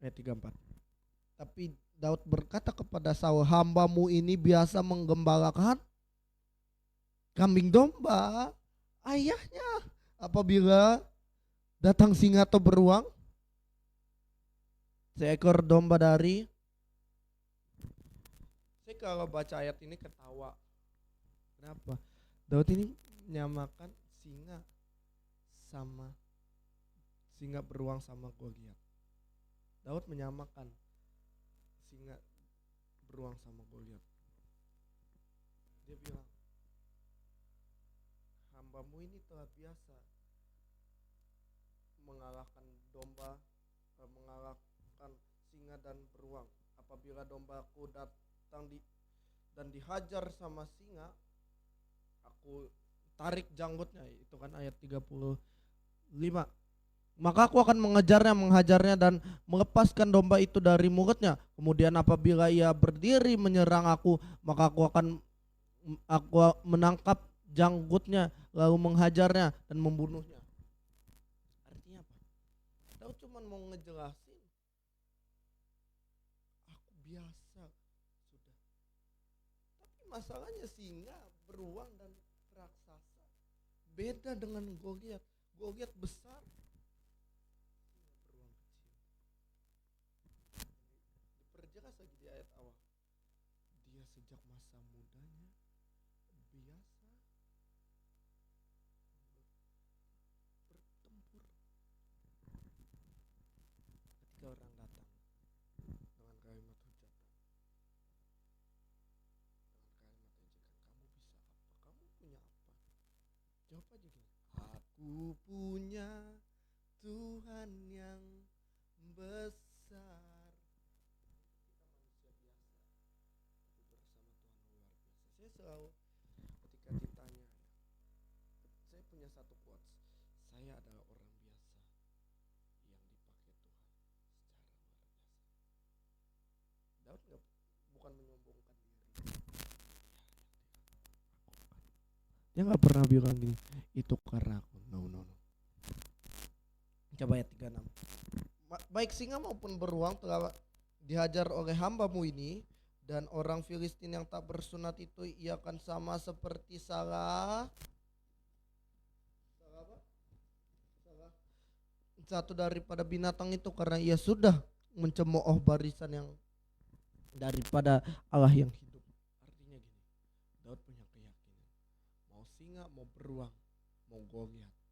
Ayat 34. Tapi Daud berkata kepada Saul, hambamu ini biasa menggembalakan kambing domba ayahnya. Apabila datang singa atau beruang, seekor domba dari. Saya kalau baca ayat ini ketawa. Kenapa? Daud ini menyamakan singa beruang sama Goliat. Daud menyamakan singa beruang sama Goliat. Dia bilang, hambamu ini telah biasa mengalahkan domba, mengalahkan singa dan beruang. Apabila dombaku datang dan dihajar sama singa, aku tarik janggutnya. Itu kan ayat 35. Maka aku akan menghajarnya dan melepaskan domba itu dari mulutnya. Kemudian apabila ia berdiri menyerang aku, maka aku akan Aku menangkap janggutnya lalu menghajarnya dan membunuhnya. Artinya apa? Daud cuma mau ngejelasin, aku biasa sudah. Tapi masalahnya singa, beruang dan raksasa beda dengan Goliat. Goliat besar, singa beruang kecil. Diperjelas lagi di ayat awal. Dia sejak masa mudanya biasa bertempur. Ketika orang datang dengan kalimat hujatan, dengan kalimat ejekan, kamu bisa apa? Kamu punya apa? Jawab aja gini. Aku punya Tuhan yang besar. Kita manusia biasa, tapi bersama Tuhan luar biasa. Saya selalu ketika ditanya, saya punya satu quotes. Saya adalah orang biasa yang dipakai Tuhan secara luar biasa. Daud bukan menyombongkan diri. Dia nggak pernah bilang gini, itu karena aku. No. Coba ayat 36. Baik singa maupun beruang telah dihajar oleh hambamu ini, dan orang Filistin yang tak bersunat itu ia akan sama seperti salah apa? Salah satu daripada binatang itu, karena ia sudah mencemooh barisan yang daripada Allah yang hidup. Artinya gini, Daud punya keyakinan, mau singa, mau beruang, mau Goliat, gua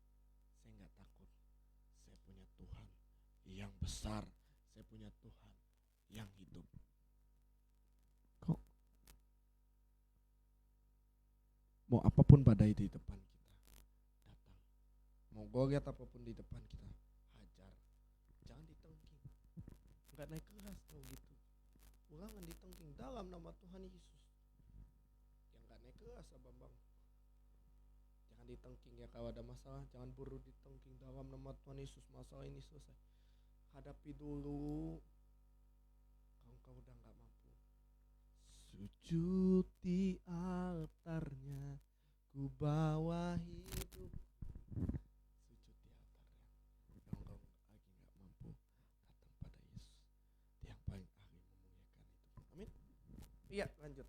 lawan. Saya nggak takut. Saya punya Tuhan yang besar. Saya punya Tuhan yang hidup. Kok mau apapun badai di depan kita datang, Mau Goliat apapun di depan kita, hajar. Jangan ditengking. Nggak naik keras kalau gitu. Ulangan ditengking dalam nama Tuhan Yesus. Yang nggak naik keras Bambang. Jangan ditengking ya kalau ada masalah. Jangan buru ditengking dalam nama Tuhan Yesus. Masalah ini selesai. Hadapi dulu. Kalau kau udah nggak mampu, sujud di altarnya, ku bawa hidup. Sujud di altarnya. Kalau kau lagi nggak mampu, datang pada Yesus, yang paling ahli memuliakan itu. Amin. Iya, lanjut.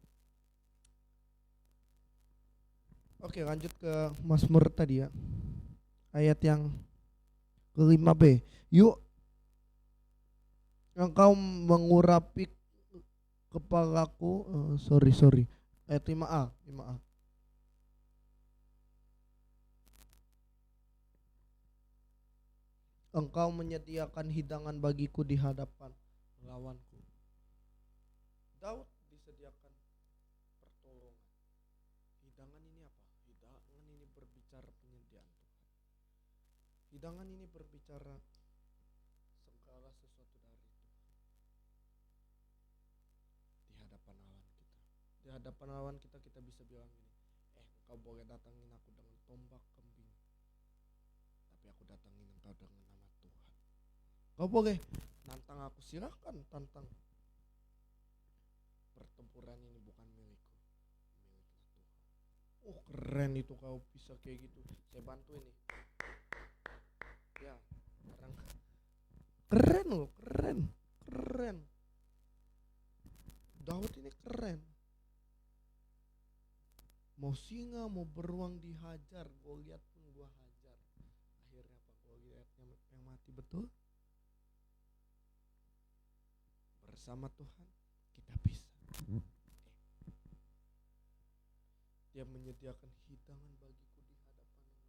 Oke, lanjut ke Mazmur tadi ya. Ayat yang ke-5b. Yuk, engkau mengurapi kepalaku. Sorry. Ayat 5a. Engkau menyediakan hidangan bagiku di hadapan lawanku. Daud disediakan pertolongan. Hidangan ini apa? Hidangan ini berbicara penyediaan Tuhan. Hidangan ini berbicara segala sesuatu dari Tuhan di hadapan lawan kita. Di hadapan lawan kita bisa bilang gini, engkau boleh datangin aku dengan tombak kembing, tapi aku datangin engkau dengan nama Tuhan. Kau boleh nantang aku, silahkan tantang. Pertempuran ini bukan milikku, miliknya Tuhan. Oh keren itu kau bisa kayak gitu. Saya bantu ini. Ya, sekarang keren loh, keren. Daud ini keren. Mau singa, mau beruang dihajar, Goliat pun gua hajar. Akhirnya apa? Goliatnya yang mati, betul? Bersama Tuhan kita bisa. Dia menyediakan hidangan bagiku di hadapan lawanku.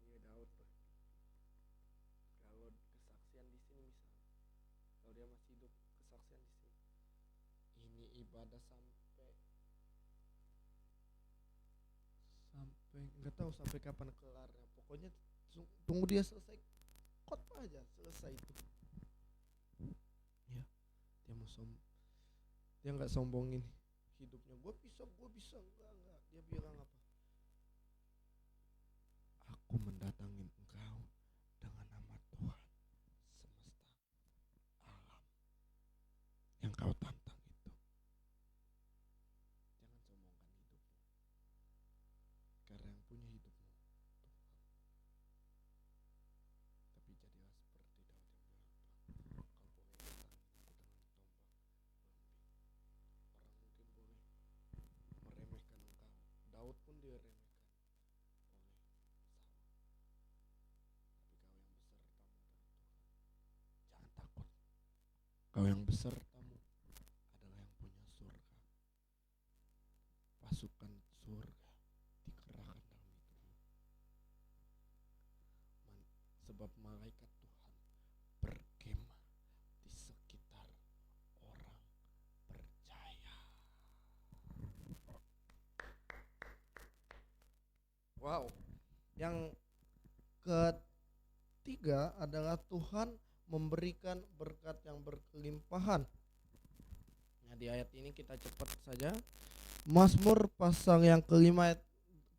Ini Daud tuh. Kalau kesaksian di sini misalnya, kalau dia masih hidup, kesaksian di sini. Ini ibadah sampai nggak tahu sampai kapan kelarnya. Pokoknya tunggu dia selesai khotbah aja, selesai itu. Ya, dia nggak sombongin hidupnya. Gue bisa enggak. Dia bilang apa? Aku mendatangin engkau dengan nama Tuhan semesta. yang kau tantang itu. Jangan sombongkan hidupmu, karena yang punya hidupmu Tuhan. Tapi jadilah seperti Daud yang bilang, kau boleh datangi aku dengan tombak lembing. Orang mungkin boleh meremehkan engkau. Daud pun diremehkan oleh Saul. Tapi kau yang besertamu dari Tuhan, jangan takut. Kau yang besertamu adalah yang punya surga. Pasukan surga dikerahkan dalam hidupmu. Sebab malaikat Tuhan berkemah di sekitar orang percaya. Wow. Yang ketiga adalah Tuhan memberikan berkat yang berkelimpahan. Nah, di ayat ini kita cepat saja. Mazmur pasal yang kelima ayat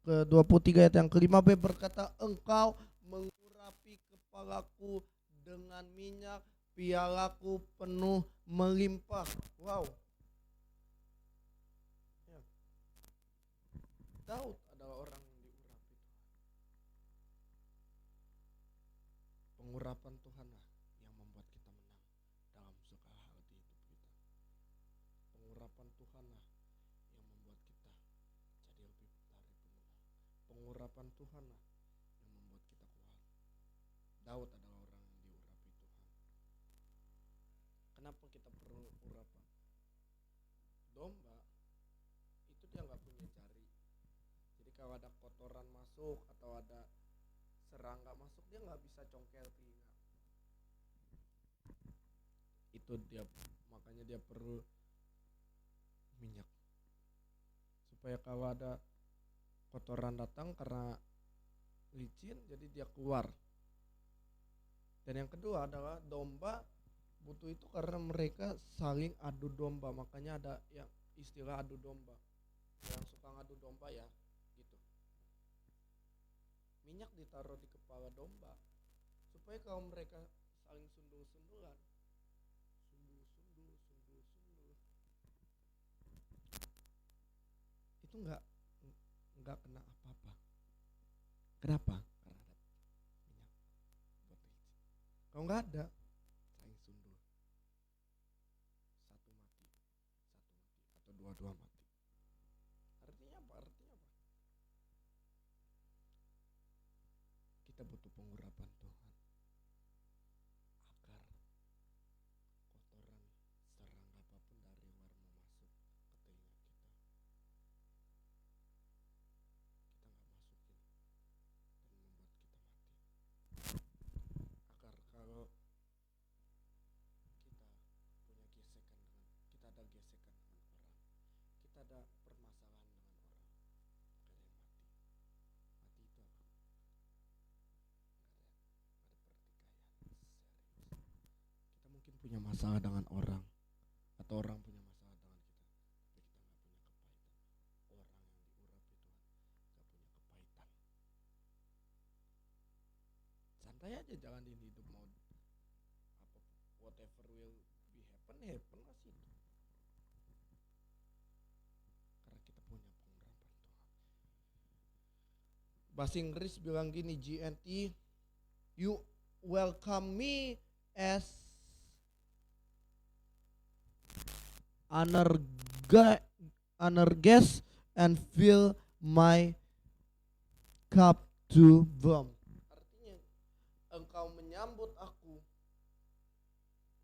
ke-23 ayat yang kelima B berkata, engkau mengurapi kepalaku dengan minyak, pialaku penuh melimpah. Wow. Ya. Daud adalah orang yang diurapi Tuhan. Pengurapan Tuhanlah yang membuat kita menang dalam segala hal di hidup kita. Pengurapan Tuhanlah yang membuat kita jadi lebih dari pemenang. Pengurapan Tuhanlah yang membuat kita kuat. Daud adalah orang yang diurapi Tuhan. Kenapa kita perlu urapan? Domba itu dia nggak punya jari. Jadi kalau ada kotoran masuk atau ada serangga masuk, dia nggak bisa congkel telinga. Itu dia, makanya dia perlu minyak supaya kalau ada kotoran datang karena licin, jadi dia keluar. Dan yang kedua adalah domba butuh itu karena mereka saling adu domba, makanya ada yang istilah adu domba. Yang suka ngadu domba ya gitu. Minyak ditaruh di kepala domba supaya kalau mereka saling sundul-sundulan, sundul itu nggak kena apa-apa. Kenapa? Karena ada minyak buat licin. Kalau nggak ada, saling sundul, satu mati atau dua-dua mati. Artinya apa? Kita butuh pengurapan Tuhan agar kotoran serangga apapun dari luar mau masuk ke telinga kita nggak masukin dan membuat kita mati. Agar kalau kita punya gesekan dengan, kita ada gesekan dengan orang, kita ada permasalahan dengan orang, gak ada yang mati. Mati itu apa? Gak ada pertikaian serius. Kita mungkin punya masalah dengan orang atau orang punya masalah dengan kita, tapi kita gak punya kepahitan. Orang yang diurapi Tuhan gak punya kepahitan. Santai aja jalanin hidup, mau apa, whatever will be happen lah situ. Karena kita punya pengurapan Tuhan. Bahasa Inggris bilang gini, GNT, you welcome me as honor guest and fill my cup to brim. Artinya engkau menyambut aku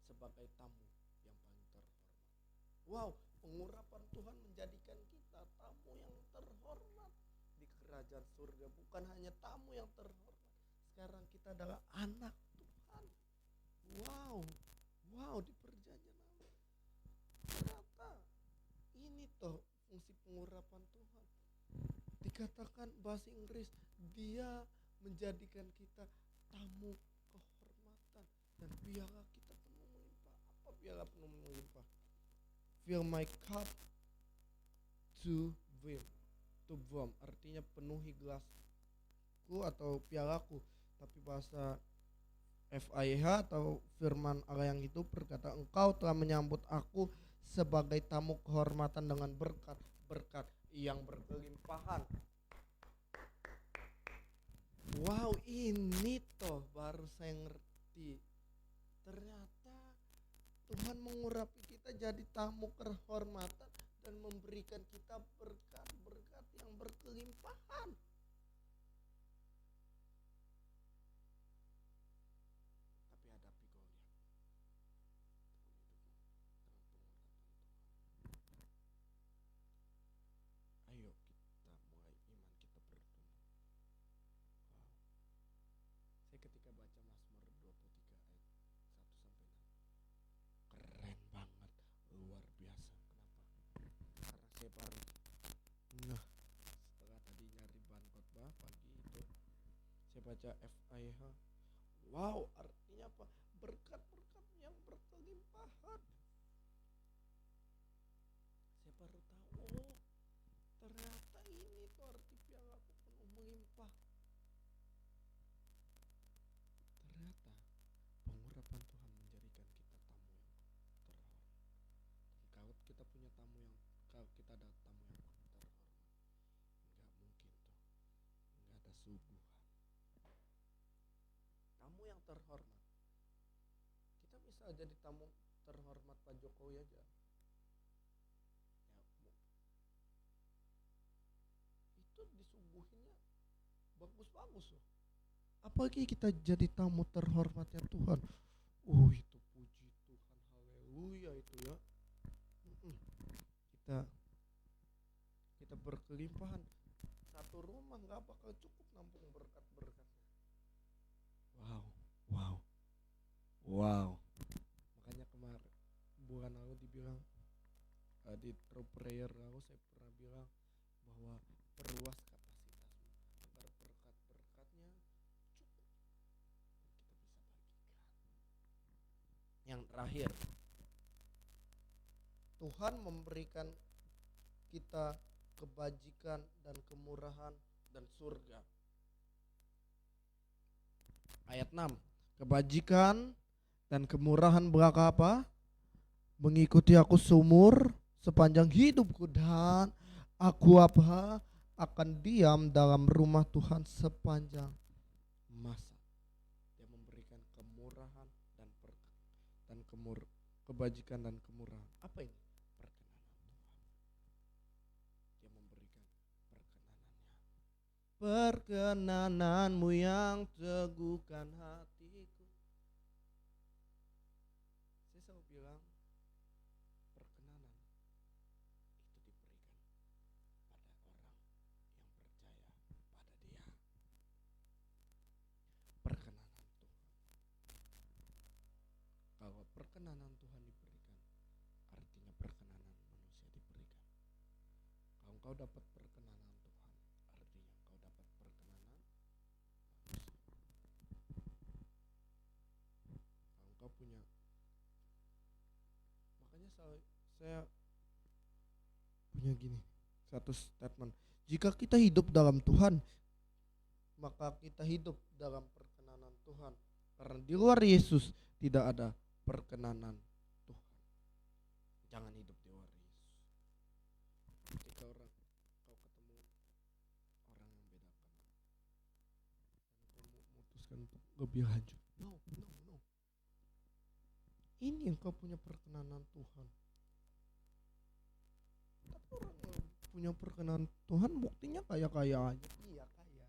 sebagai tamu yang paling terhormat. Wow, pengurapan Tuhan menjadikan kita tamu yang terhormat di kerajaan surga. Bukan hanya tamu yang terhormat, sekarang kita adalah anak Tuhan. Wow, di perjanjian lama. Ternyata ini toh fungsi pengurapan Tuhan. Dikatakan bahasa Inggris, dia menjadikan kita tamu kehormatan dan piala kita penuh melimpah. Apa piala penuh melimpah? Fill my cup to brim. To brim artinya penuhi gelasku atau pialaku, tapi bahasa FIH atau firman Allah yang hidup berkata, engkau telah menyambut aku sebagai tamu kehormatan dengan berkat-berkat yang berkelimpahan. Wow, ini toh baru saya ngerti. Ternyata Tuhan mengurapi kita jadi tamu kehormatan dan memberikan kita berkat-berkat yang berkelimpahan. Tapi hadapi Goliat. Ayo kita mulai iman kita bertumbuh. Wow. Saya ketika baca Mazmur 23 ayat 1 sampai 6. Keren banget, luar biasa. Kenapa? Karena saya baru setelah tadi nyari bahan khotbah pagi itu saya baca FIH. Wow, artinya apa? Berkat-berkat yang berkelimpahan. Saya baru tahu, oh ternyata ini tuh arti pialaku penuh melimpah. Ternyata pengurapan Tuhan menjadikan kita tamu yang terhormat. Jadi kalau kita punya tamu yang, kalau kita ada tamu yang terhormat, nggak mungkin tuh nggak ada suguhan. Tamu yang terhormat, kita bisa jadi tamu terhormat Pak Jokowi aja. Ya, itu disuguhinnya bagus-bagus loh. Apalagi kita jadi tamu terhormatnya Tuhan. Oh itu puji Tuhan, haleluya itu ya. Kita berkelimpahan. Satu rumah nggak bakal cukup nampung berkat-berkatnya. Wow. Makanya kemarin bulan lalu dibilang di True Prayer lalu saya pernah bilang bahwa perluas kapasitasmu agar berkat-berkatnya cukup dan kita bisa bagikan. Yang terakhir, Tuhan memberikan kita kebajikan dan kemurahan dan surga. Ayat 6, kebajikan dan kemurahan belaka apa? Mengikuti aku seumur sepanjang hidupku, dan aku apa? Akan diam dalam rumah Tuhan sepanjang masa. Dia memberikan kemurahan dan kebajikan dan kemurahan. Apa ini? Perkenanan Tuhan. Dia memberikan perkenanannya. Perkenananmu yang teguhkan hatiku. Saya selalu bilang perkenanan itu diberikan pada orang yang percaya pada Dia. Perkenanan Tuhan. Kalau perkenanan Tuhan diberikan, artinya perkenanan manusia diberikan. Kalau engkau dapat perkenanan Tuhan, artinya engkau dapat perkenanan manusia. Kalau engkau punya, makanya saya punya gini, satu statement. Jika kita hidup dalam Tuhan, maka kita hidup dalam perkenanan Tuhan. Karena di luar Yesus tidak ada perkenanan Tuhan. Jangan hidup di luar Yesus. Ketika kau ketemu orang yang beda agama dan kau memutuskan untuk lebih lanjut, no. Ini yang kau punya perkenanan Tuhan. Tapi orang yang punya perkenanan Tuhan buktinya kaya-kaya aja. Iya kaya.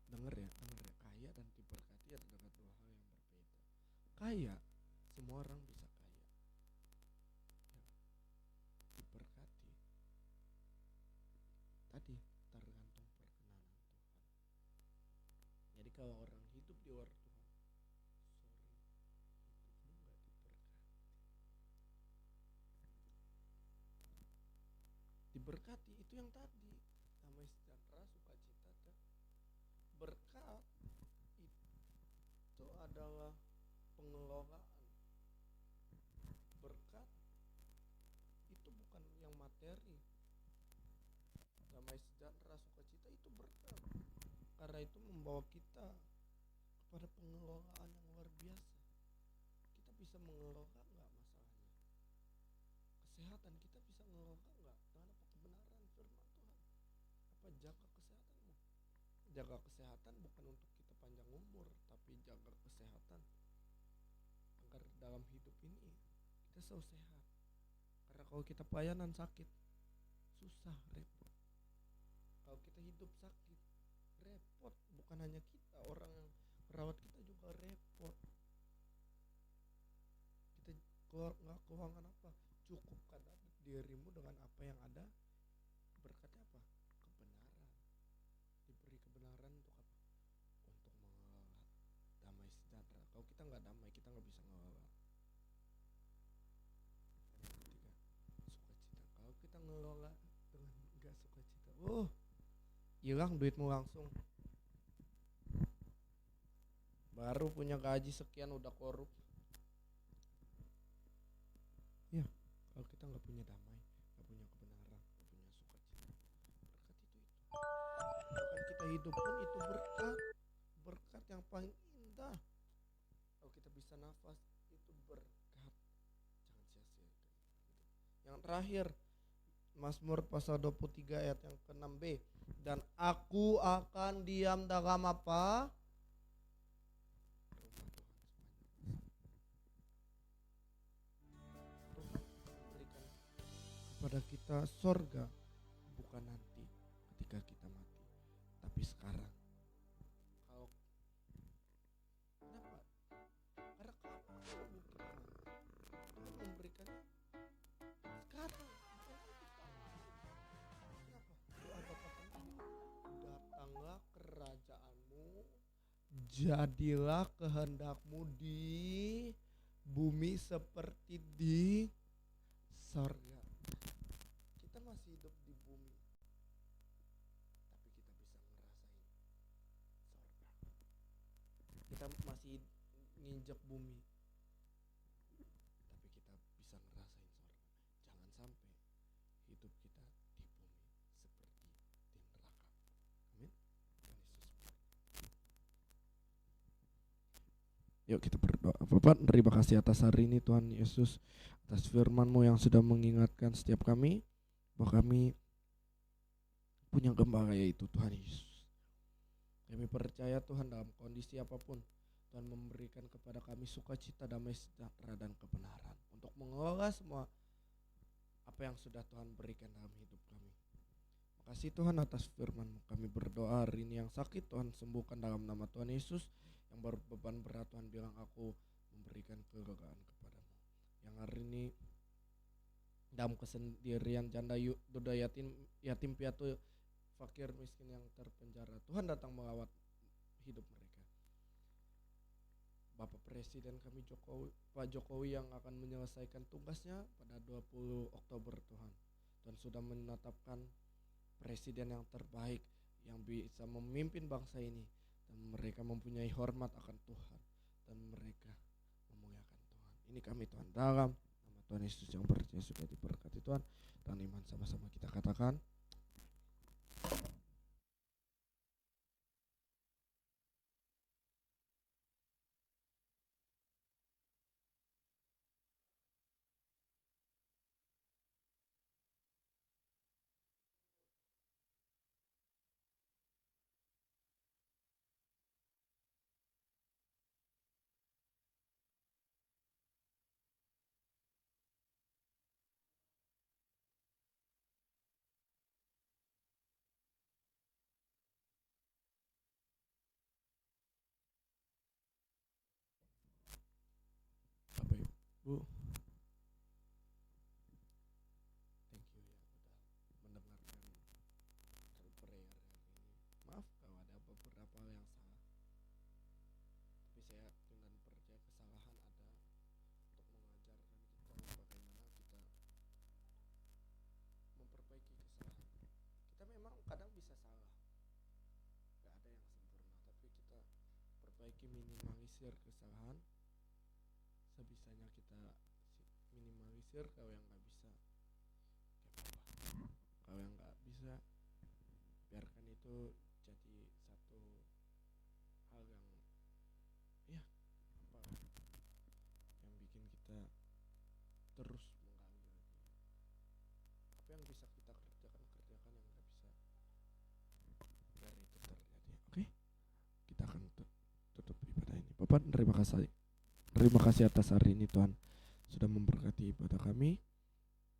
Denger ya, kaya dan diberkati adalah dua hal yang berbeda. Kaya, semua orang bisa kaya. Ya, diberkati tadi tergantung perkenanan Tuhan. Jadi kalau orang hidup di luar Tuhan, hidupmu gak diberkati. Diberkati itu yang tadi, damai sejahtera, sukacita, dan berkat itu adalah pengelolaan. Berkat itu bukan yang materi. Damai sejahtera, sukacita itu berkat. Karena itu membawa kita kepada pengelolaan yang luar biasa. Kita bisa mengelola nggak masalahnya? Kesehatan kita bisa mengelola nggak dengan apa kebenaran firman Tuhan? Apa jaga kesehatanmu? Jaga kesehatan bukan untuk kita panjang umur, tapi jaga kesehatan agar dalam hidup ini kita selalu sehat. Karena kalau kita pelayanan sakit, susah, repot. Kalau kita hidup sakit, repot. Bukan hanya kita, orang yang merawat kita juga repot. Kita nggak keuangan apa, cukupkan dirimu dengan apa yang ada. Berkatnya apa? Kebenaran. Diberi kebenaran untuk apa? Untuk mengelola damai sejahtera. Kalau kita nggak damai, kita nggak bisa ngelola. Yang ketiga, sukacita. Kalau kita ngelola dengan nggak sukacita, hilang duitmu langsung. Baru punya gaji sekian udah korup. Ya, kalau kita nggak punya damai, nggak punya kebenaran, nggak punya sukacita, berkat itu. Bahkan kita hidup pun itu berkat yang paling indah. Kalau kita bisa nafas, itu berkat. Jangan sia-siakan itu. Yang terakhir, Mazmur pasal 23 ayat yang ke-6b. Dan aku akan diam dalam apa? Tuhan memberikan kepada kita sorga bukan nanti ketika kita mati, tapi sekarang. Kalau kenapa? Karena kalau bukan Tuhan memberikannya sekarang, bukan nanti sekarang. Kenapa? Doa Bapa kami, datanglah kerajaanmu, jadilah kehendakmu di bumi seperti di sorga. Kita masih hidup di bumi, tapi kita bisa ngerasain sorga. Kita masih nginjek bumi, tapi kita bisa ngerasain sorga. Jangan sampai hidup kita di bumi seperti di neraka. Amin. Tuhan Yesus berkati. Yuk kita berdoa. Bapak, terima kasih atas hari ini Tuhan Yesus, atas firman-Mu yang sudah mengingatkan setiap kami bahwa kami punya gembala, yaitu Tuhan Yesus. Kami percaya Tuhan dalam kondisi apapun Tuhan memberikan kepada kami sukacita, damai sejahtera dan kebenaran untuk mengelola semua apa yang sudah Tuhan berikan dalam hidup kami. Makasih Tuhan atas firman-Mu. Kami berdoa hari ini yang sakit Tuhan sembuhkan dalam nama Tuhan Yesus. Yang berbeban berat Tuhan bilang aku memberikan kelegaan kepadamu. Yang hari ini dalam kesendirian janda duda yatim piatu fakir miskin yang terpenjara, Tuhan datang melawat hidup mereka. Bapak Presiden kami Pak Jokowi yang akan menyelesaikan tugasnya pada 20 Oktober Tuhan. Tuhan sudah menetapkan presiden yang terbaik yang bisa memimpin bangsa ini, dan mereka mempunyai hormat akan Tuhan dan mereka memuliakan Tuhan. Ini kami Tuhan dalam nama Tuhan Yesus yang percaya sudah diberkati Tuhan. Dan iman sama-sama kita katakan. Bapak Ibu, thank you ya udah mendengarkan prayer hari ini. Maaf kalau ada beberapa yang salah, tapi saya yakin dan percaya kesalahan ada untuk mengajarkan kita bagaimana kita memperbaiki kesalahan. Kita memang kadang bisa salah, gak ada yang sempurna, tapi kita perbaiki, minimalisir kesalahan sebisanya kita minimalisir. Kalau yang nggak bisa, gak apa-apa. Kalau yang nggak bisa, biarkan itu jadi satu hal yang Bapa, terima kasih atas hari ini Tuhan sudah memberkati ibadah kami.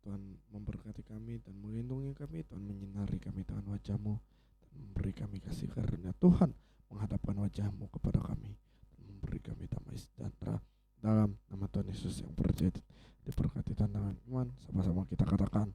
Tuhan memberkati kami dan melindungi kami. Tuhan menyinari kami dengan wajah-Mu dan memberi kami kasih karunia. Tuhan menghadapkan wajah-Mu kepada kami dan memberi kami damai sejahtera. Dalam nama Tuhan Yesus yang percaya diberkati Tuhan dengan iman, sama-sama kita katakan